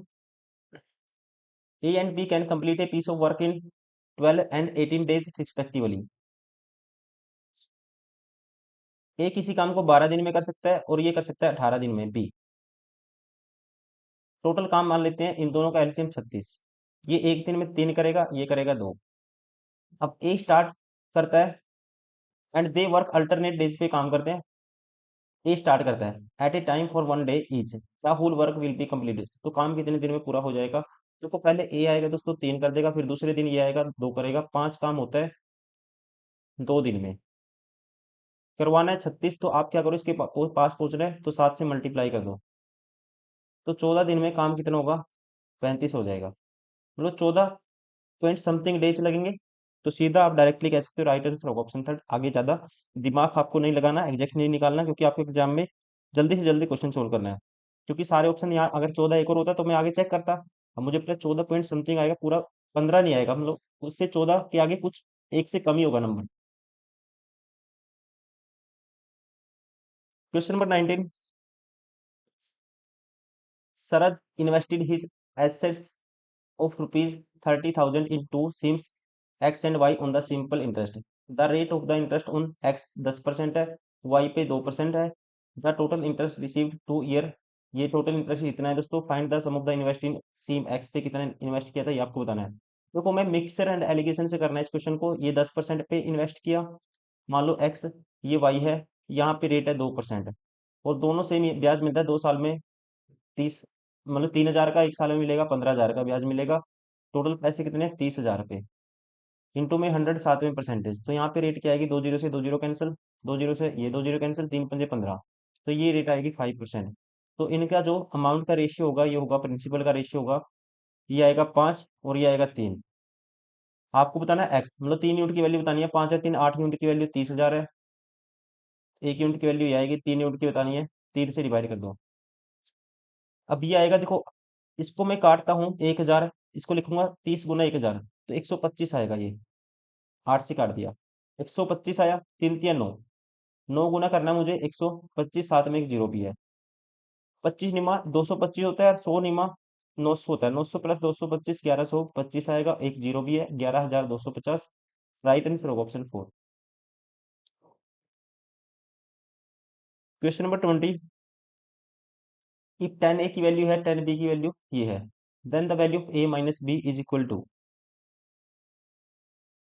A and B can complete a piece of work in 12 and 18 days respectively. A किसी काम को 12 दिन में कर सकता है और ये कर सकता है 18 दिन में, बी। टोटल काम मान लेते हैं, इन दोनों का एलसीएम 36, ये एक दिन में 3 करेगा, ये करेगा 2। अब ए स्टार्ट करता है and they work alternate days पे काम करते हैं, ए स्टार्ट करता है at a time for one day each the whole work will be completed, तो काम कितने दिन में पूरा हो जाएगा। देखो पहले ए आएगा दोस्तों 3 कर देगा, फिर दूसरे दिन ये आएगा 2 करेगा, 5 काम होता है 2 दिन में। करवाना है 36, तो आप क्या करो, इसके पास पहुंचना है तो 7 से मल्टीप्लाई कर दो, तो 14 दिन में काम कितना होगा, 35 हो जाएगा। मतलब 14 पॉइंट समथिंग डेज लगेंगे। तो सीधा आप डायरेक्टली कह सकते हो राइट आंसर होगा ऑप्शन थर्ड। आगे ज्यादा दिमाग आपको नहीं लगाना, एग्जैक्ट नहीं निकालना, क्योंकि आपके एग्जाम में जल्दी से जल्दी क्वेश्चन सोल्व करना है। क्योंकि सारे ऑप्शन यहाँ अगर 14 एक और होता तो मैं आगे चेक करता। अब मुझे पता है 14 पॉइंट समथिंग आएगा, पूरा 15 नहीं आएगा, मतलब उससे 14 के आगे कुछ एक से कम ही होगा number. Question number 19। Sharad invested his assets of rupees 30,000 in two sims x and y on the simple interest. The rate of the interest on x 10% है, y पे 2% है। The total interest received 2 year, ये total interest इतना है दोस्तों। Find the sum of the invest in scheme X पे कितना invest किया था, ये आपको बताना है। देखो मैं मिक्सर एंड एलिगेशन से करना है इस क्वेश्चन को। ये 10% पे इन्वेस्ट किया, मान लो एक्स, ये वाई है, यहाँ पे रेट है 2%, और दोनों सेम ब्याज मिलता है 2 साल में 30, मतलब 3,000 का 1 साल में मिलेगा, 15,000 का ब्याज मिलेगा। टोटल पैसे कितने, 30,000 रुपये। इंटू में 100 सातवें परसेंटेज, तो यहाँ पे रेट क्या आएगी, 2 जीरो से 2 जीरो कैंसिल, 2 जीरो से ये 2 जीरो कैंसिल, 3 पंजे 15, तो ये रेट आएगी 5%। तो इनका जो अमाउंट का रेशियो होगा, ये होगा प्रिंसिपल का रेशियो होगा, ये आएगा 5 और ये आएगा 3। आपको बताना है एक्स, मतलब 3 यूनिट की वैल्यू बतानी है, 5 है 3, 8 यूनिट की वैल्यू 30,000 है। 1 यूनिट की वैल्यू ये आएगी, 3 यूनिट की बतानी है, 3 से डिवाइड कर दो। अब ये आएगा देखो, इसको मैं काटता हूँ 1,000, इसको लिखूंगा 30 गुना 1,000, तो 125 आएगा ये। 8 से काट दिया, 125 आया, 3 3 9, 9 गुना करना है मुझे 125, साथ में एक जीरो भी है। 25 निमा 225 होता है, और 100 निमा 900 होता है। 900 प्लस 225 1125 आएगा, एक जीरो भी है, 11,250। राइट आंसर होगा option 4। Question number 20। If 10 A की वैल्यू है, 10 बी की वैल्यू ये है, then the value of A minus B is equal to.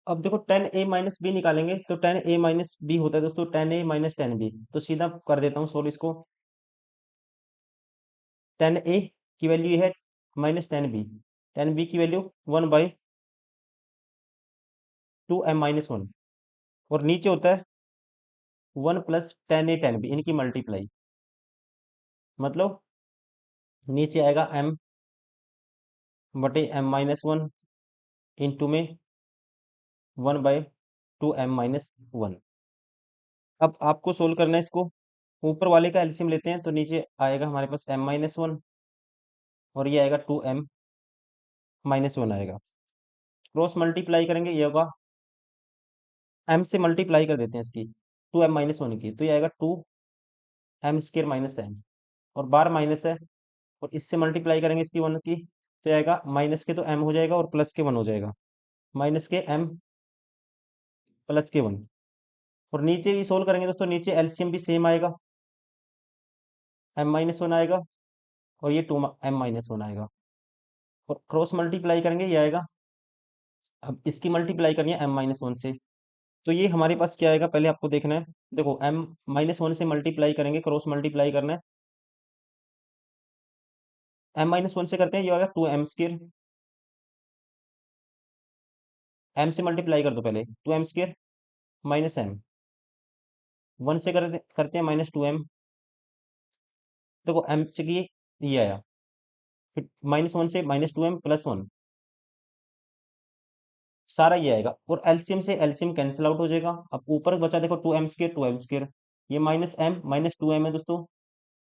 अब देखो 10 a माइनस बी निकालेंगे, तो 10 a माइनस बी होता है दोस्तों 10 a माइनस 10 बी, तो सीधा कर देता हूँ सोल्व इसको। 10 a की वैल्यू है -10 b, 10 b की वैल्यू 1/2m-1, और नीचे होता है 1 + 10 a 10 b, इनकी मल्टीप्लाई, मतलब नीचे आएगा m/m-1 इंटू में 1/2m-1। अब आपको सोल्व करना है इसको, ऊपर वाले का एलसीएम लेते हैं, तो नीचे आएगा हमारे पास m-1, और ये आएगा 2m-1 आएगा। क्रॉस मल्टीप्लाई करेंगे, ये होगा m से मल्टीप्लाई कर देते हैं इसकी, 2m-1 की, तो ये आएगा 2m² - m, और बार माइनस है, और इससे मल्टीप्लाई करेंगे इसकी 1 की, तो ये आएगा माइनस के तो m हो जाएगा, और प्लस के 1 हो जाएगा, माइनस के m प्लस के 1। और नीचे भी सोल्व करेंगे दोस्तों, नीचे एलसीएम भी सेम आएगा, m-1 आएगा, और ये 2m-1 आएगा, और क्रॉस मल्टीप्लाई करेंगे, ये आएगा। अब इसकी मल्टीप्लाई करनी है m-1 से, तो ये हमारे पास क्या आएगा, पहले आपको देखना है। देखो m-1 से मल्टीप्लाई करेंगे, क्रॉस मल्टीप्लाई करना है, m-1 से करते हैं, ये आएगा 2m², m से मल्टीप्लाई कर दो पहले, 2m² - m, 1 से करते हैं -2m। देखो m से की ये आया, फिर -1 से -2m + 1, सारा ये आएगा, और एलसीएम से एलसीएम कैंसिल आउट हो जाएगा। अब ऊपर बचा देखो 2m², ये -m - 2m है दोस्तों,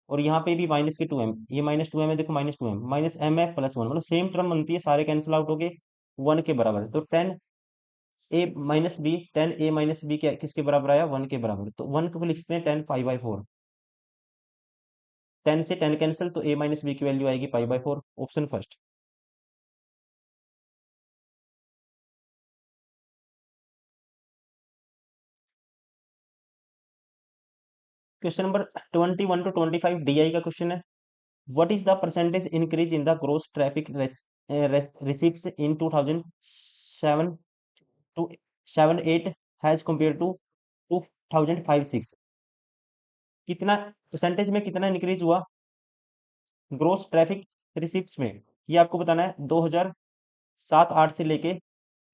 और यहाँ पे भी माइनस के 2m, ये -2m है, देखो -2m है +1, मतलब सेम टर्म बनती है, सारे कैंसिल आउट हो गए 1 के बराबर। तो 10 a - b क्या किसके बराबर आया, 1 के बराबर, तो 1 को लिखते हैं 10 π/4। 10 से 10 कैंसिल, तो a - b की वैल्यू आएगी π/4, option first. Question number 21 to 25 DI का क्वेश्चन है। What is the percentage increase in the gross traffic receipts in 2007 to 7 8 has compare to 2005 6। कितना परसेंटेज में कितना इंक्रीज हुआ ग्रोस ट्रैफिक रिसिप्ट्स में, ये आपको बताना है। 2007-8 से लेके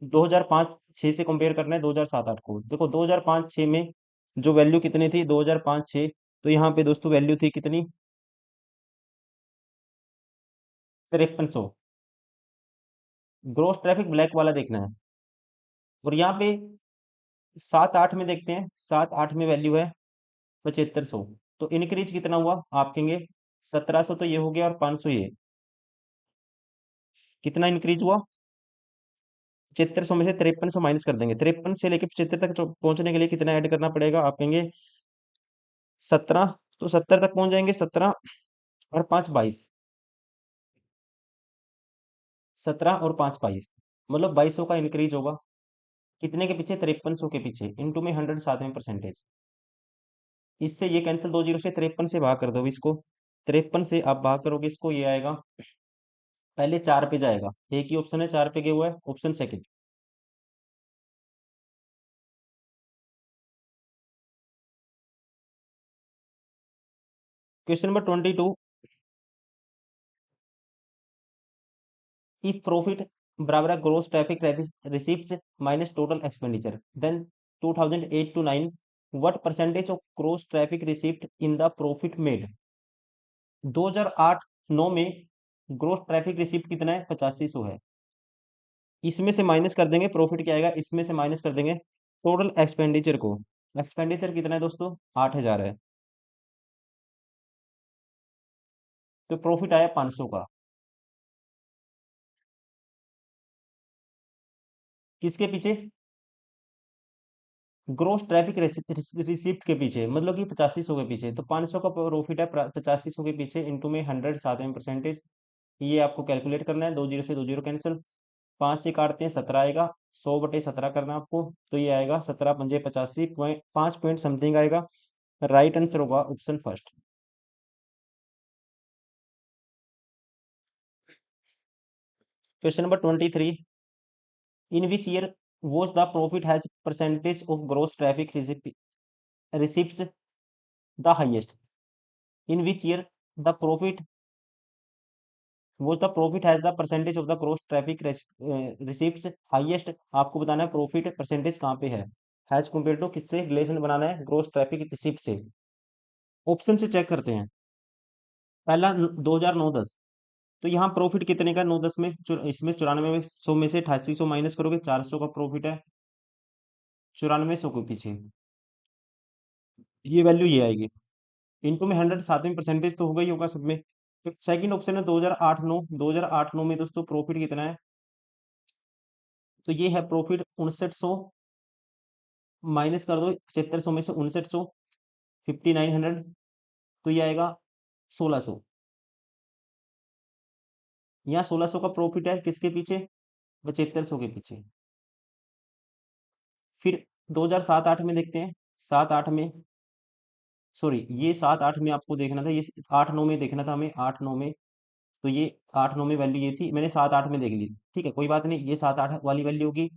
2005-6 से कंपेयर करना है 2007-8 को। देखो 2005-6 में जो वैल्यू कितनी थी 2005-6, तो यहाँ पे दोस्तों वैल्यू थी कितनी 5300। ग्रोस ट्रैफिक ब्लैक वाला देखना है। और यहाँ पे 7-8 में देखते हैं, 7-8 में वैल्यू है 7500। तो इनक्रीज कितना हुआ आप कहेंगे 1700, तो ये हो गया और 500 ये, कितना इंक्रीज हुआ 7500 में से 5300 माइनस कर देंगे। 53 से लेके 75 तक पहुंचने के लिए कितना ऐड करना पड़ेगा आप कहेंगे 17, तो 70 तक पहुंच जाएंगे। 17 और 5 22, 17 और 5 22, मतलब 2200 का इंक्रीज होगा। कितने के पीछे 5300 के पीछे, इनटू में 100 साथ में परसेंटेज। इससे ये कैंसिल, 2 जीरो से 53 से भाग कर दो इसको। 53 से आप भाग करोगे इसको, ये आएगा पहले 4 पे जाएगा, एक ही ऑप्शन है 4 पे गया हुआ है, option second. Question number 22, if profit बराबर है gross traffic receipts minus total expenditure, then 2008 to 9 what percentage of gross traffic receipt in the profit made. 2008-9 में ग्रोस ट्रैफिक रिसीप्ट कितना है 8500 है। इसमें से माइनस कर देंगे प्रॉफिट क्या आएगा, इसमें से माइनस कर देंगे टोटल एक्सपेंडिचर को। एक्सपेंडिचर कितना है दोस्तों 8000 है, तो प्रॉफिट आया 500 का। किसके पीछे, ग्रोस ट्रैफिक रिसिप्ट के पीछे, मतलब कि 8500 के पीछे। तो 500 का प्रॉफिट है 8500 के पीछे, इंटू में 100 साथ में परसेंटेज। ये आपको कैलकुलेट करना है। 2 जीरो से 2 जीरो कैंसिल, 5 से काटते हैं 17 आएगा, 100/17 करना आपको, तो ये आएगा 17 पंजे 85 पॉइंट 5 पॉइंट समथिंग आएगा। राइट आंसर होगा option first. Question number 23, in which year was the profit has percentage of gross traffic receipts the highest. In which year the profit was the profit has the percentage of the gross traffic receipts highest. आपको बताना है profit percentage कहाँ पे है, has compare to किससे relation बनाना है, gross traffic receipt से। ऑप्शन से चेक करते हैं। पहला 2009-10, तो यहाँ प्रॉफिट कितने का 9-10 में, इसमें 94 में 100 में से 8800 माइनस करोगे, 400 का प्रॉफिट है 9400 के पीछे, ये वैल्यू ये आएगी। इनटू में 100 साथ में परसेंटेज तो होगा ही होगा सब में। तो सेकंड ऑप्शन है 2008-9, 2008-9 में दोस्तों प्रॉफिट कितना है, तो ये है प्रॉफिट 5900, माइनस कर दो 7500 में से 5900, 5900, तो ये आएगा 1600। यहाँ 1600 का प्रॉफिट है किसके पीछे 7500 के पीछे। फिर 2007-8 में देखते हैं। 7-8 में, सॉरी ये 7-8 में आपको देखना था, ये 8-9 में देखना था हमें, 8-9 में। तो ये 8-9 में वैल्यू ये थी, मैंने 7-8 में देख ली, ठीक है कोई बात नहीं। ये 7-8 वाली वैल्यू होगी,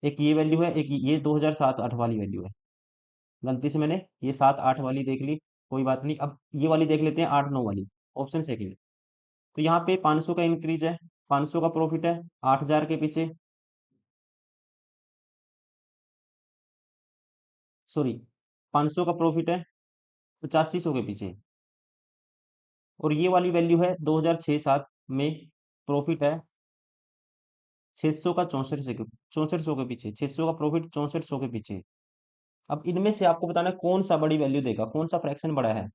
एक ये वैल्यू है, एक ये 2007-8 वाली वैल्यू है। गलती से मैंने ये 7-8 वाली देख ली, कोई बात नहीं। अब ये वाली देख लेते हैं 8-9 वाली, ऑप्शन सेकंड। तो यहाँ पे 500 का इंक्रीज है, 500 का प्रॉफिट है 8000 के पीछे, सॉरी 500 का प्रॉफिट है 8500 के पीछे। और ये वाली वैल्यू है 2006-7 में प्रॉफिट है 600 का 6400 के पीछे, 600 का प्रॉफिट 6400 के पीछे। अब इनमें से आपको बताना है कौन सा बड़ी वैल्यू देगा, कौन सा फ्रैक्शन बड़ा है।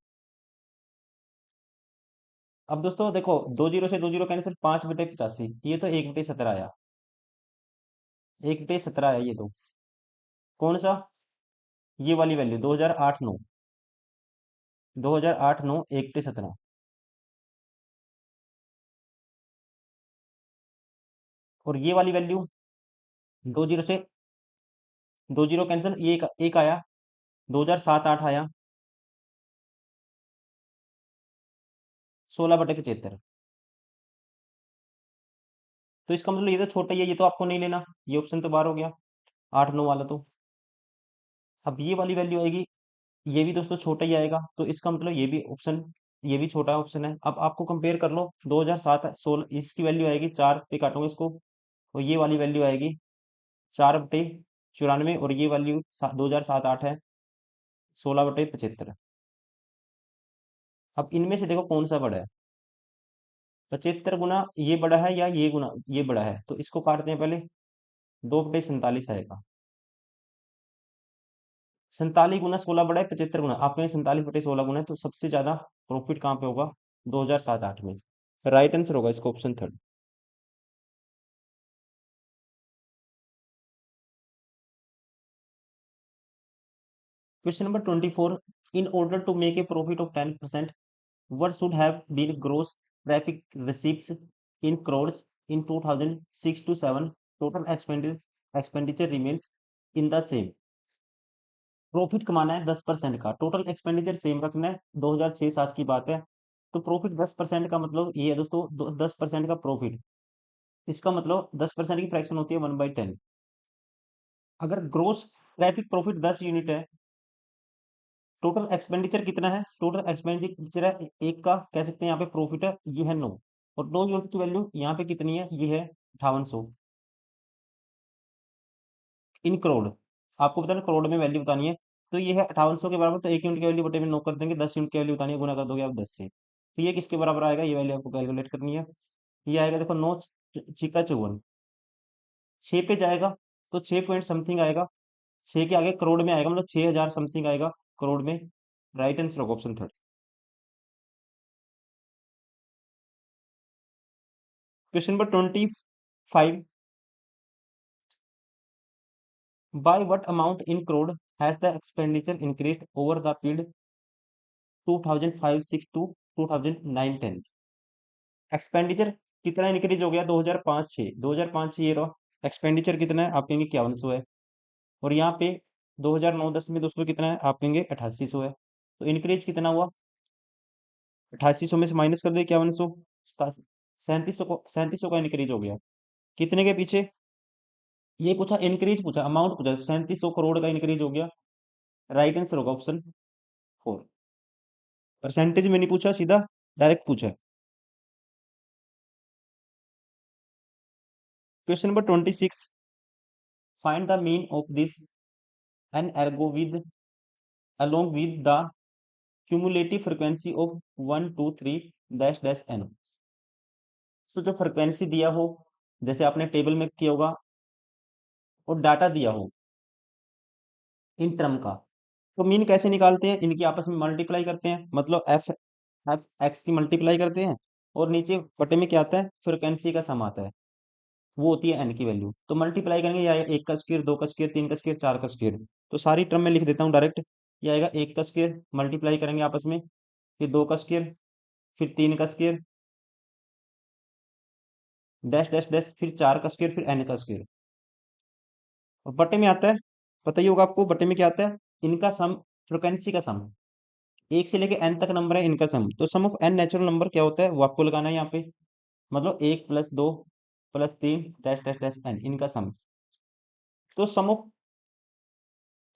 अब दोस्तों देखो 2 जीरो से 2 जीरो कैंसिल, 5/85, ये तो 1/17 आया, 1/17 आया ये तो। कौन सा, ये वाली वैल्यू 2008-9, 2008-9 1/17। और ये वाली वैल्यू 2 जीरो से 2 जीरो कैंसिल, ये एक आया, 2007-8 आया 16/75। तो इसका मतलब ये तो छोटा ही है, ये तो आपको नहीं लेना, ये ऑप्शन तो बाहर हो गया 8-9 वाला तो। अब ये वाली वैल्यू आएगी ये भी दोस्तों छोटा ही आएगा, तो इसका मतलब ये भी ऑप्शन, ये भी छोटा ऑप्शन है। अब आपको कंपेयर कर लो, 2007 16 इसकी वैल्यू आएगी, 4 पे काटोगे इसको, और ये वाली वैल्यू आएगी 4/94, और ये वैल्यू 2007 8 है 16/75। अब इनमें से देखो कौन सा बड़ा है, 75 गुना ये बड़ा है या ये गुना ये बड़ा है, तो इसको काटते हैं पहले। 2/47 आएगा। 47 गुना 16 बड़ा है 75 गुना, आपके यहाँ 47/16 गुना है, तो सबसे ज्यादा प्रॉफिट कहाँ पे होगा? 2007-8 में। राइट आंसर होगा इसका option third. Question number 24, in order to make a profit of 10%, what should have been gross traffic receipts in crores in 2006 to 7? Total expenditure remains in the same. Profit कमाना है 10% का, total expenditure same रखना है, 2006-7 की बात है। तो profit 10% का मतलब ये है दोस्तों, 10% का प्रॉफिट, इसका मतलब 10% की फ्रैक्शन होती है 1/10। अगर ग्रोस ट्रैफिक प्रॉफिट 10 यूनिट है, टोटल एक्सपेंडिचर कितना है? टोटल एक्सपेंडिचर है एक का, कह सकते हैं यहाँ पे प्रॉफिट है, ये है 9, और 9 यूनिट की वैल्यू यहाँ पे कितनी है? ये है 5800 इन करोड़। आपको बताना करोड़ में वैल्यू बतानी है, तो ये है 5800 के बराबर, तो 1 यूनिट की वैल्यू बटे में 9 कर देंगे, 10 यूनिट की वैल्यू बतानी है, गुना कर दोगे आप 10 से, तो ये किसके बराबर आएगा? ये वैल्यू आपको कैलकुलेट करनी है। ये आएगा देखो 9 छिका 54, 6 पे जाएगा तो 6 पॉइंट समथिंग आएगा, 6 के आगे करोड़ में आएगा, मतलब 6000 समथिंग आएगा करोड़ में। राइट आंसर होगा option third. Question number 25, by what amount in crore has the expenditure increased over the period 2005-6 to 2009-10? Expenditure कितना इंक्रीज हो गया? 2005-6, 2005-6 ये रहा एक्सपेंडिचर कितना है? आप कहेंगे 5100 है, और यहाँ पे 2009-10 में दोस्तों कितना है? आप कहेंगे 8800 है। तो इंक्रीज कितना हुआ? 8800 में से माइनस कर दे 5100, 3700 का इंक्रीज हो गया। कितने के पीछे? ये पूछा इंक्रीज, पूछा अमाउंट, पूछा 3700 करोड़ का इंक्रीज हो गया। राइट आंसर होगा ऑप्शन फोर। परसेंटेज में नहीं पूछा, सीधा डायरेक्ट पूछा। Question number 26, find the mean of this n ergo with along with the cumulative frequency of 1 2 3 dash dash n। तो जो फ्रिक्वेंसी दिया हो, जैसे आपने टेबल में किया होगा, और डाटा दिया हो इन टर्म का, तो मीन कैसे निकालते हैं? इनकी आपस में मल्टीप्लाई करते हैं, मतलब एफ एफ एक्स की मल्टीप्लाई करते हैं, और नीचे बटे में क्या आता है? फ्रिक्वेंसी का सम आता है, वो होती है एन की वैल्यू। तो मल्टीप्लाई करेंगे, या एक का स्क्वायर, दो का स्क्वायर, तीन का स्क्वायर, चार का स्क्वायर। तो सारी टर्म में लिख देता हूँ डायरेक्ट। ये आएगा एक का स्क्वायर, मल्टीप्लाई करेंगे आपस में, फिर दो का स्क्वायर, फिर तीन का स्क्वायर, डैश डैश डैश, फिर चार का स्क्वायर, फिर एन का स्क्वायर, और बटे में आता है, पता ही होगा आपको बटे में क्या आता है? इनका सम, फ्रिक्वेंसी का सम, एक से लेके एन तक नंबर है, इनका सम। तो sum of N natural number क्या होता है, वो आपको लगाना है यहाँ पे, मतलब 1 + 2 + 3 डैश डैश डैश एन, इनका सम। तो sum of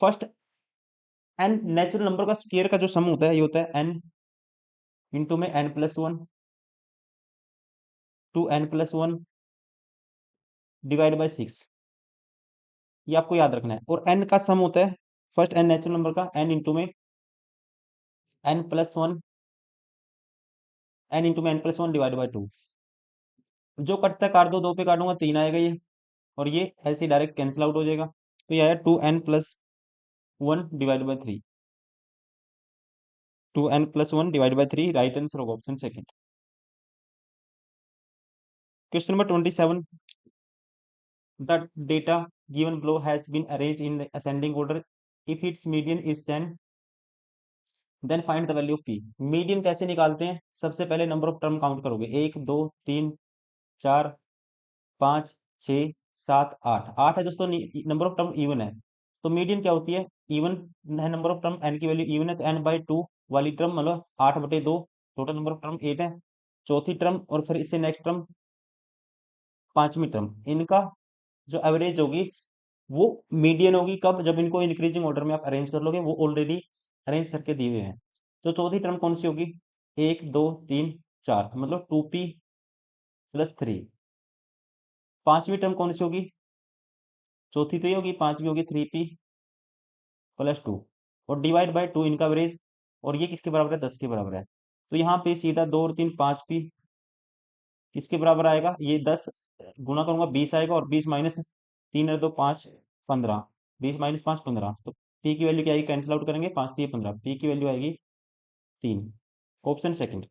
first N natural number का स्क्वायर का जो सम होता है, ये होता है एन इंटू में n+1 to n+1 divide by 6। ये आपको याद रखना है, और एन का सम होता है फर्स्ट एन नेचुरल नंबर का, एन इंटू में n+1, n डिवाइड बाई 2। जो कटता है काट दो, 2 पे काटूंगा 3 आएगा ये, और ये ऐसे डायरेक्ट कैंसिल आउट हो जाएगा, तो ये आया 2n+1 divide by 3, 2n+1 divide by 3। Right answer होगा option second. Question number 27, the data given below has been arranged in the ascending order. If its median is 10, then find the value of p। Median कैसे निकालते हैं? सबसे पहले number of term count करोगे, 1 2 3 4 5 6 7 8, 8 है दोस्तों, number of term even है, तो मीडियन क्या होती है? इवन है, नंबर ऑफ टर्म एन की वैल्यू इवन है, तो n/2 वाली टर्म मतलब 8/2, टोटल नंबर ऑफ टर्म 8 है। चौथी टर्म और फिर इससे नेक्स्ट टर्म, पांचवी टर्म, इनका जो एवरेज होगी वो मीडियन होगी। कब? जब इनको इंक्रीजिंग ऑर्डर में आप अरेंज कर लोगे, वो ऑलरेडी अरेंज करके दिए हुए हैं। तो चौथी टर्म कौन सी होगी? 1 2 3 4, मतलब 2p+3। पांचवी टर्म कौन सी होगी? चौथी तो ये होगी, पांचवी होगी 3p+2, और डिवाइड बाय 2 इनका एवरेज, और ये किसके बराबर है? 10 के बराबर है। तो यहाँ पे सीधा 2 और 3 5p किसके बराबर आएगा? ये 10 गुना करूंगा 20 आएगा, और 20 माइनस 3 और 2 5 15, 20 - 5 15, तो p की वैल्यू क्या आएगी? कैंसिल आउट करेंगे, 5 3 15, p की वैल्यू आएगी 3। Option second.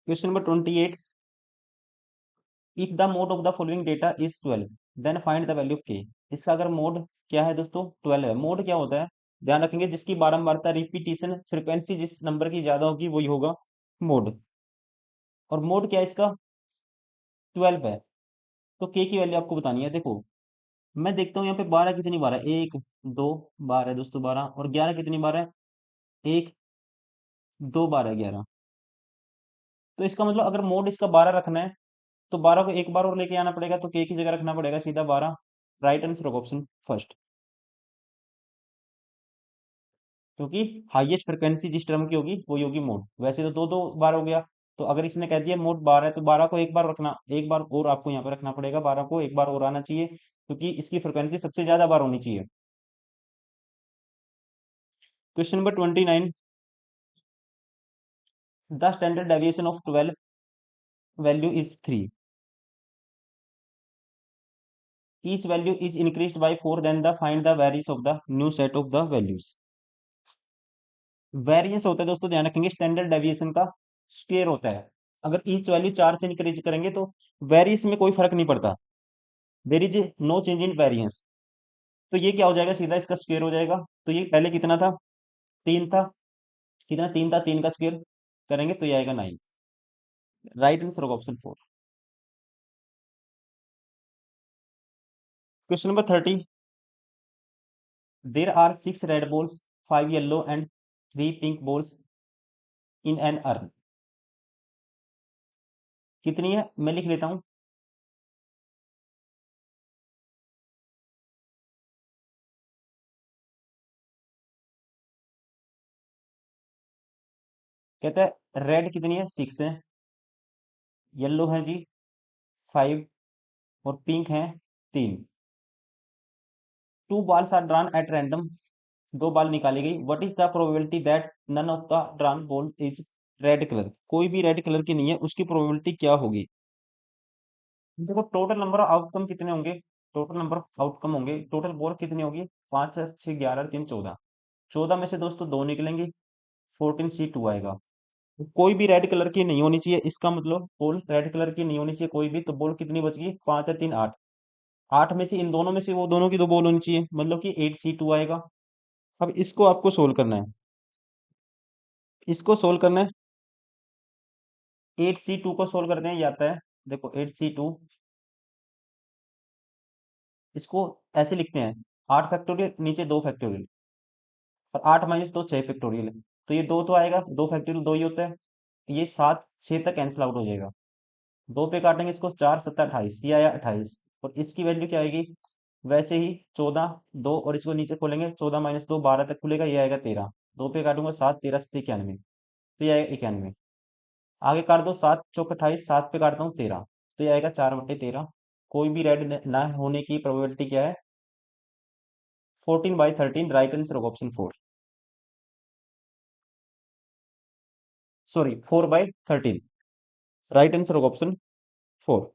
Question number 28, if the mode of the following data is 12 then find the value of k। इसका अगर मोड क्या है दोस्तों? 12 है। मोड क्या होता है? ध्यान रखेंगे, जिसकी बारंबारता, रिपीटिशन, फ्रीक्वेंसी जिस नंबर की ज्यादा होगी वही होगा मोड। और मोड क्या है इसका? 12 है। तो k की वैल्यू आपको बतानी है। देखो, मैं देखता हूँ यहाँ पे 12 कितनी बार है? 1 2 बार है दोस्तों 12, और 11 कितनी बार है? 1 2 बार है 11। तो इसका मतलब अगर मोड इसका 12 रखना है, तो 12 को एक बार और लेके आना पड़ेगा, तो k की जगह रखना पड़ेगा सीधा 12। राइट आंसर होगा ऑप्शन फर्स्ट, क्योंकि हाईएस्ट फ्रिक्वेंसी जिस टर्म की होगी वही होगी मोड। वैसे तो 2 2 बार हो गया, तो अगर इसने कह दिया मोड 12 है, तो 12 को एक बार रखना, एक बार और आपको यहाँ पे रखना पड़ेगा, 12 को एक बार और आना चाहिए, क्योंकि इसकी फ्रिक्वेंसी सबसे ज्यादा बार होनी चाहिए। Question number 29, the standard deviation of 12 value is 3। Each value is increased by 4, then the find the variance of the new set of the values. Variance होता है दोस्तों, ध्यान रखेंगे, स्टैंडर्ड डेविएशन का स्क्वायर होता है। अगर ईच वैल्यू 4 से इंक्रीज करेंगे तो वेरियंस में कोई फर्क नहीं पड़ता, there is no change in variance. तो ये क्या हो जाएगा? सीधा इसका स्क्वायर हो जाएगा। तो ये पहले कितना था? 3 था। कितना? 3 था, 3 का स्क्वायर करेंगे तो ये आएगा 9। राइट आंसर होगा option 4। Question number 30, there are 6 red balls, 5 yellow and 3 pink balls in an urn. कितनी है? मैं लिख लेता हूं। कहता है रेड कितनी है? 6 है, येलो है जी 5, और पिंक है 3। 2 balls are drawn at random, 2 ball निकाली गई। What is the probability that none of the drawn ball is red colour? कोई भी रेड कलर की नहीं है, उसकी प्रोबेबिलिटी क्या होगी? देखो, टोटल नंबर ऑफ आउटकम कितने होंगे? टोटल नंबर ऑफ आउटकम होंगे, टोटल बॉल कितनी होगी? 5 6 11 3 14। 14 में से दोस्तों 2 निकलेंगे, 14C2 आएगा। तो कोई भी रेड कलर की नहीं होनी चाहिए, इसका मतलब बॉल रेड कलर की नहीं होनी चाहिए कोई भी। तो बॉल कितनी बच गई? 5 और 3 8। 8 में से इन दोनों में से वो दोनों की दो बॉल होनी चाहिए, मतलब कि 8C2 आएगा। अब इसको आपको सोल्व करना है। इसको सोल्व करना है। 8C2 को सोल्व करते हैं, ये आता है। देखो 8C2, इसको ऐसे लिखते हैं, 8 फैक्टोरियल नीचे 2 फैक्टोरियल, और 8 - 2 6 फैक्टोरियल है। तो ये 2 तो आएगा, 2 फैक्टोरियल 2 ही होता है। ये 7 6 तक कैंसिल आउट हो जाएगा। 2 पे काटेंगे इसको, 4 7 28, ये आया 28। और इसकी वैल्यू क्या आएगी? वैसे ही 14 2, और इसको नीचे खोलेंगे, 14 - 2 12 तक खुलेगा, ये आएगा 13। 2 पे काटूंगा 7 13 7 91, तो ये आएगा 91। आगे काट दो, 7 चौक 28, 7 पे काटता हूँ 13, तो ये आएगा 4/13। कोई भी रेड ना होने की प्रोबेबिलिटी क्या है? 14/13। राइट आंसर होगा ऑप्शन 4। सॉरी, 4/13। राइट आंसर होगा ऑप्शन 4।